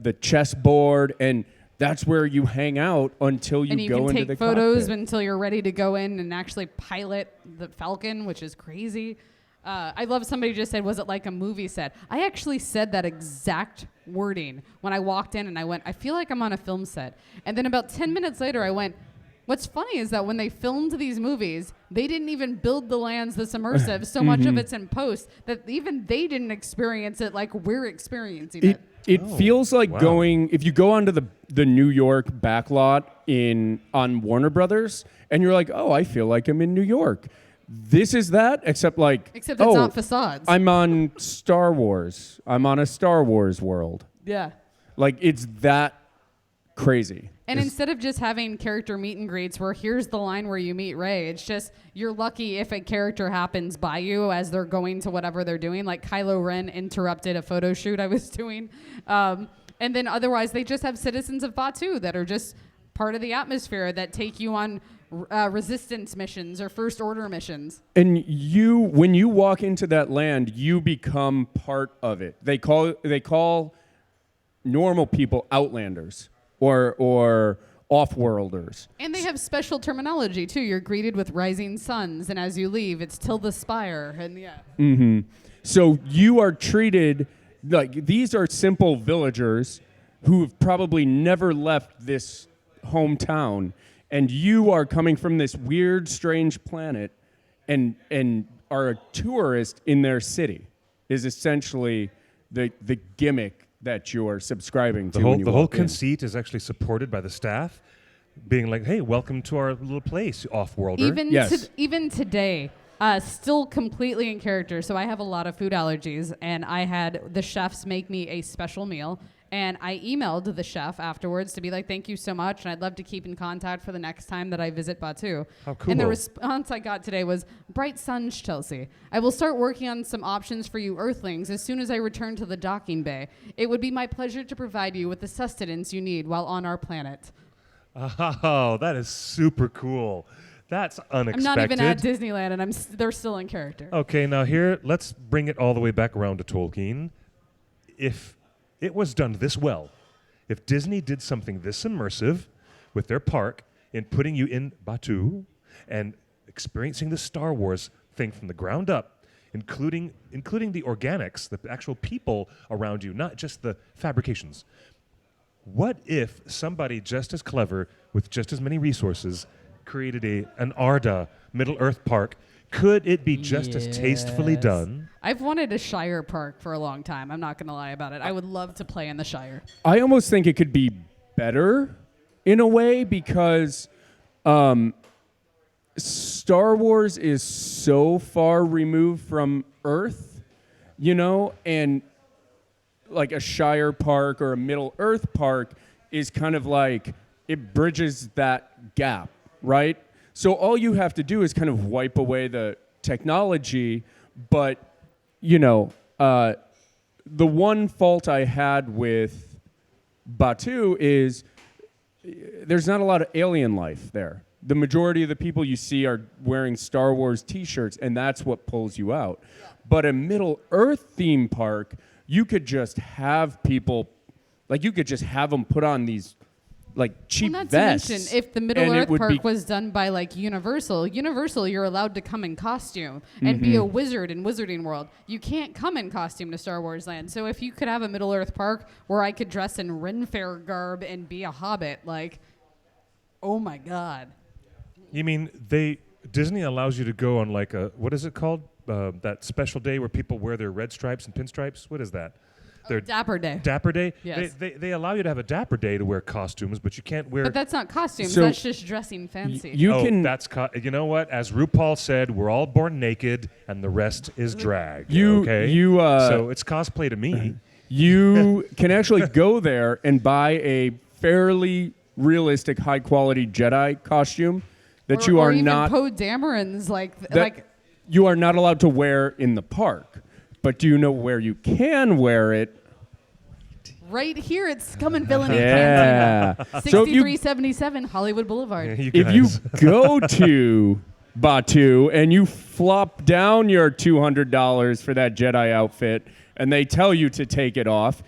S3: the chessboard, and that's where you hang out until you
S1: and you
S3: go
S1: can
S3: into
S1: take
S3: the
S1: photos
S3: cockpit.
S1: until you're ready to go in and actually pilot the Falcon, which is crazy. I love somebody just said, was it like a movie set? I actually said that exact wording when I walked in and I went, I feel like I'm on a film set. And then about 10 minutes later, I went, what's funny is that when they filmed these movies, they didn't even build the lands this immersive. So much of it's in post that even they didn't experience it like we're experiencing it.
S3: It
S2: Oh,
S3: feels like
S2: wow.
S3: going, if you go onto the New York backlot on Warner Brothers, and you're like, oh, I feel like I'm in New York. This is that, except
S1: Except it's not facades.
S3: I'm on Star Wars. I'm on a Star Wars world.
S1: Yeah.
S3: Like, it's that crazy.
S1: And
S2: is-
S1: instead of just having character meet and greets where here's the line where you meet Rey, it's just you're lucky if a character happens by you as they're going to whatever they're doing. Like Kylo Ren interrupted a photo shoot I was doing. And then otherwise, they just have citizens of Batuu that are just part of the atmosphere that take you on resistance missions or first order missions.
S3: And when you walk into that land, you become part of it. They call normal people outlanders or off-worlders.
S1: And they have special terminology too. You're greeted with rising suns, and as you leave, it's till the spire. And yeah.
S3: So you are treated like these are simple villagers who have probably never left this hometown, and you are coming from this weird, strange planet and are a tourist in their city is essentially the gimmick that you're subscribing to.
S2: The whole conceit is actually supported by the staff, being like, "Hey, welcome to our little place, off-worlder."
S1: Even today, still completely in character. So I have a lot of food allergies, and I had the chefs make me a special meal. And I emailed the chef afterwards to be like, thank you so much, and I'd love to keep in contact for the next time that I visit Batuu.
S2: How cool.
S1: And the response I got today was, bright suns, Chelsea. I will start working on some options for you Earthlings as soon as I return to the docking bay. It would be my pleasure to provide you with the sustenance you need while on our planet.
S2: Oh, that is super cool. That's unexpected.
S1: I'm not even at Disneyland, and they're still in character.
S2: Okay, now here, let's bring it all the way back around to Tolkien. If it was done this well, if Disney did something this immersive with their park in putting you in Batuu and experiencing the Star Wars thing from the ground up, including the organics, the actual people around you, not just the fabrications. What if somebody just as clever with just as many resources created an Arda Middle-earth park? Could it be just as tastefully done?
S1: I've wanted a Shire park for a long time. I'm not going to lie about it. I would love to play in the Shire.
S3: I almost think it could be better in a way because Star Wars is so far removed from Earth, and like a Shire park or a Middle-earth park is kind of like it bridges that gap, right? So all you have to do is kind of wipe away the technology, but, the one fault I had with Batuu is there's not a lot of alien life there. The majority of the people you see are wearing Star Wars T-shirts, and that's what pulls you out. But a Middle-earth theme park, you could just have people, you could just have them put on these cheap
S1: not
S3: vests.
S1: to mention, if the Middle-earth park was done by Universal, you're allowed to come in costume and be a wizard in Wizarding World. You can't come in costume to Star Wars Land. So if you could have a Middle-earth park where I could dress in Ren Fair garb and be a hobbit, oh my God.
S2: You mean Disney allows you to go on what is it called? That special day where people wear their red stripes and pinstripes? What is that? Their
S1: Dapper Day.
S2: Dapper Day?
S1: Yes.
S2: They allow you to have a Dapper Day to wear costumes, but you can't wear...
S1: But that's not costumes.
S3: So
S1: that's just dressing fancy.
S2: you know what? As RuPaul said, we're all born naked, and the rest is drag. Okay? So it's cosplay to me.
S3: You can actually go there and buy a fairly realistic, high-quality Jedi costume that you are
S1: even
S3: not...
S1: Poe Dameron's,
S3: you are not allowed to wear in the park. But do you know where you can wear it?
S1: Right here at Scum and Villainy.
S3: Yeah.
S1: 6377 Hollywood Boulevard.
S3: If you go to Batuu and you flop down your $200 for that Jedi outfit and they tell you to take it off,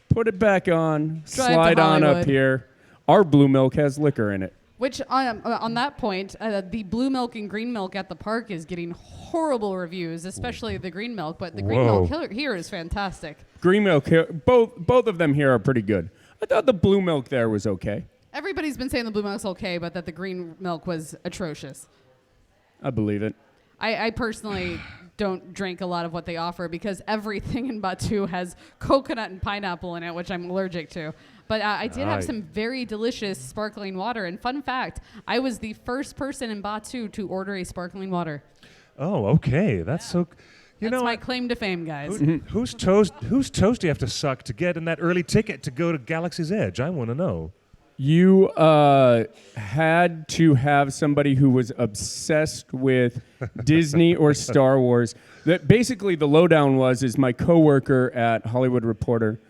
S3: put it back on, slide on up here. Our blue milk has liquor in it.
S1: Which, on that point, the blue milk and green milk at the park is getting horrible reviews, especially the green milk. But the green milk here is fantastic.
S3: Green milk here, both of them here are pretty good. I thought the blue milk there was okay.
S1: Everybody's been saying the blue milk's okay, but that the green milk was atrocious.
S3: I believe it.
S1: I personally don't drink a lot of what they offer because everything in Batuu has coconut and pineapple in it, which I'm allergic to. But I did have some very delicious sparkling water. And fun fact, I was the first person in Batuu to order a sparkling water.
S2: Oh, okay. That's so...
S1: That's my claim to fame, guys.
S2: Whose toast do you have to suck to get in that early ticket to go to Galaxy's Edge? I want to know.
S3: You had to have somebody who was obsessed with Disney or Star Wars. That basically the lowdown is my coworker at Hollywood Reporter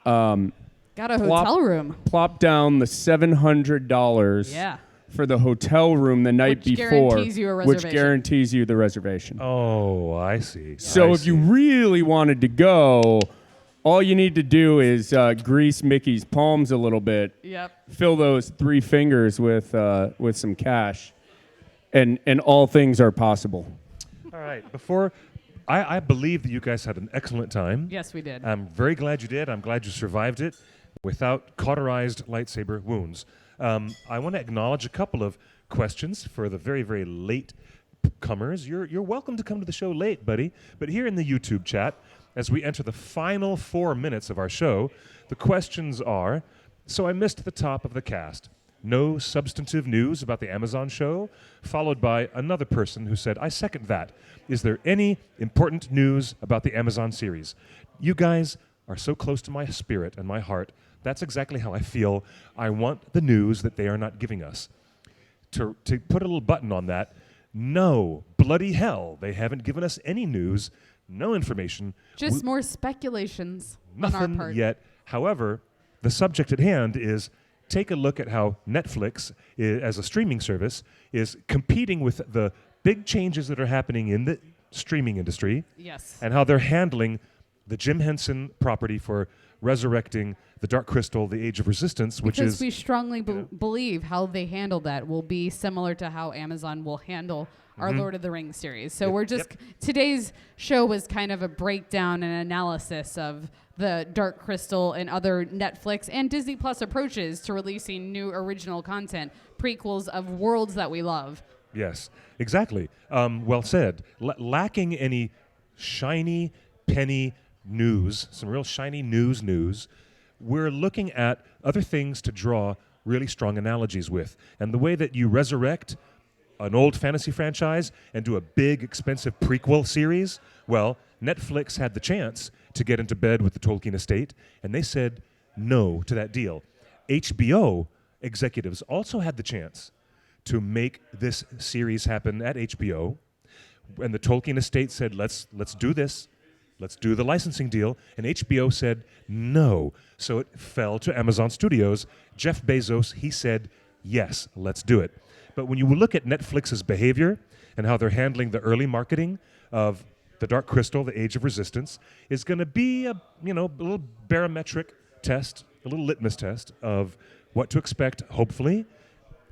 S1: Got a hotel room.
S3: plopped down the $700
S1: Yeah.
S3: for the hotel room the night
S1: Which
S3: before,
S1: guarantees you a
S3: which
S1: reservation.
S3: guarantees you the reservation.
S2: Oh, I see.
S3: So
S2: I
S3: if you
S2: see.
S3: really wanted to go, all you need to do is grease Mickey's palms a little bit,
S1: Yep.
S3: fill those 3 fingers with some cash, and all things are possible.
S2: All right. Before, I believe that you guys had an excellent time.
S1: Yes, we did.
S2: I'm very glad you did. I'm glad you survived it without cauterized lightsaber wounds. I want to acknowledge a couple of questions for the very, very late comers. You're welcome to come to the show late, buddy. But here in the YouTube chat, as we enter the final 4 minutes of our show, the questions are, so I missed the top of the cast. No substantive news about the Amazon show, followed by another person who said, I second that. Is there any important news about the Amazon series? You guys are so close to my spirit and my heart. That's exactly how I feel. I want the news that they are not giving us. To put a little button on that, no, bloody hell, they haven't given us any news, no information.
S1: Just more speculations on our
S2: Nothing
S1: part.
S2: yet. However, the subject at hand is take a look at how Netflix, as a streaming service, is competing with the big changes that are happening in the streaming industry
S1: Yes.
S2: and how they're handling the Jim Henson property for resurrecting the Dark Crystal, the Age of Resistance, which
S1: Because
S2: is
S1: we strongly believe how they handle that will be similar to how Amazon will handle our Lord of the Rings series. So
S2: Yep,
S1: we're just today's show was kind of a breakdown and analysis of the Dark Crystal and other Netflix and Disney Plus approaches to releasing new original content, prequels of worlds that we love.
S2: Yes, exactly. Well said. Lacking any shiny penny news, some real shiny news, we're looking at other things to draw really strong analogies with. And the way that you resurrect an old fantasy franchise and do a big, expensive prequel series, well, Netflix had the chance to get into bed with the Tolkien estate, and they said no to that deal. HBO executives also had the chance to make this series happen at HBO, and the Tolkien estate said, let's do this. Let's do the licensing deal. And HBO said no. So it fell to Amazon Studios. Jeff Bezos, he said, yes, let's do it. But when you look at Netflix's behavior and how they're handling the early marketing of The Dark Crystal, The Age of Resistance, is going to be a little barometric test, a little litmus test of what to expect, hopefully.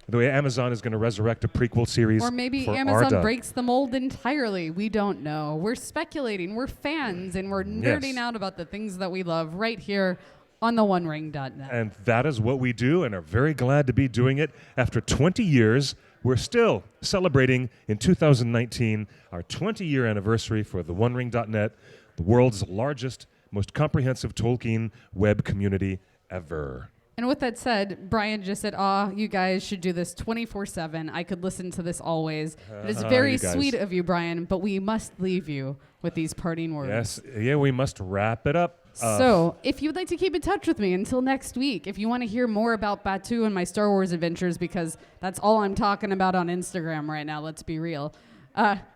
S2: The way Amazon is going to resurrect a prequel series.
S1: Or maybe
S2: for
S1: Amazon
S2: Arda.
S1: breaks the mold entirely. We don't know. We're speculating. We're fans, and we're nerding out about the things that we love right here on the OneRing.net.
S2: And that is what we do and are very glad to be doing it. After 20 years, we're still celebrating in 2019 our 20-year anniversary for the OneRing.net, the world's largest, most comprehensive Tolkien web community ever.
S1: And with that said, Brian just said, you guys should do this 24/7. I could listen to this always. It is very
S2: you guys.
S1: sweet of you, Brian, but we must leave you with these parting words.
S2: Yes, yeah, we must wrap it up.
S1: So, if you'd like to keep in touch with me until next week, if you want to hear more about Batuu and my Star Wars adventures, because that's all I'm talking about on Instagram right now, let's be real,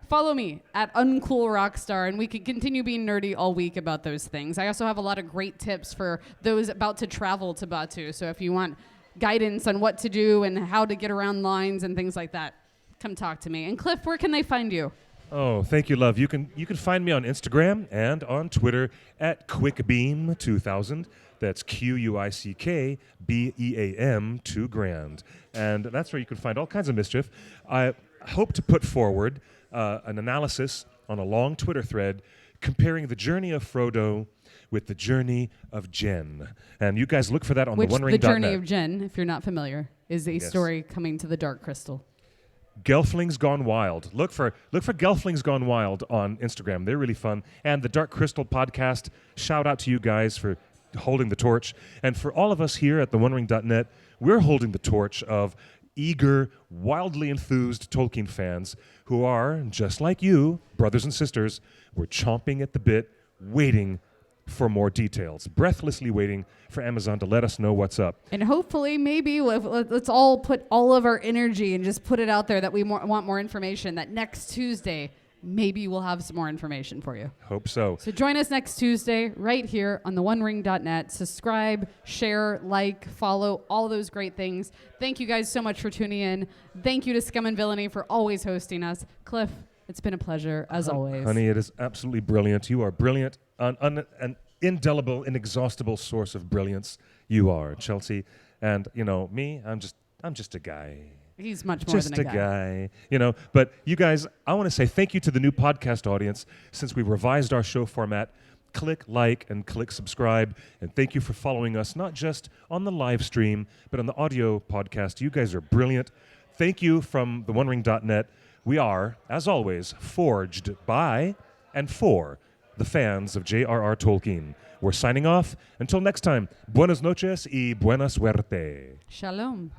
S1: follow me at UncoolRockstar, and we can continue being nerdy all week about those things. I also have a lot of great tips for those about to travel to Batuu. So if you want guidance on what to do and how to get around lines and things like that, come talk to me. And Cliff, where can they find you?
S2: Oh, thank you, love. You can find me on Instagram and on Twitter at QuickBeam2000. That's QUICKBEAM 2 grand. And that's where you can find all kinds of mischief. I hope to put forward an analysis on a long Twitter thread comparing the journey of Frodo with the journey of Jen. And you guys look for that on
S1: Which
S2: the OneRing.net.
S1: the journey of Jen, if you're not familiar, is a
S2: Yes.
S1: story coming to the Dark Crystal.
S2: Gelflings Gone Wild. Look for Gelflings Gone Wild on Instagram. They're really fun. And the Dark Crystal podcast, shout out to you guys for holding the torch. And for all of us here at the OneRing.net, we're holding the torch of eager, wildly enthused Tolkien fans who are, just like you, brothers and sisters, we're chomping at the bit, waiting for more details, breathlessly waiting for Amazon to let us know what's up.
S1: And hopefully, maybe let's all put all of our energy and just put it out there that we want more information. That next Tuesday, maybe we'll have some more information for you.
S2: Hope so.
S1: So join us next Tuesday right here on theonering.net. Subscribe, share, like, follow, all those great things. Thank you guys so much for tuning in. Thank you to Scum and Villainy for always hosting us. Cliff, it's been a pleasure, as always.
S2: Honey, it is absolutely brilliant. You are brilliant. An indelible, inexhaustible source of brilliance. You are, Chelsea. And, you know, me, I'm just a guy.
S1: He's much more
S2: Just
S1: than
S2: a guy, you know. But you guys, I want to say thank you to the new podcast audience. Since we revised our show format, click like and click subscribe. And thank you for following us, not just on the live stream, but on the audio podcast. You guys are brilliant. Thank you from theonering.net. We are, as always, forged by and for the fans of J.R.R. Tolkien. We're signing off. Until next time, buenas noches y buena suerte.
S1: Shalom.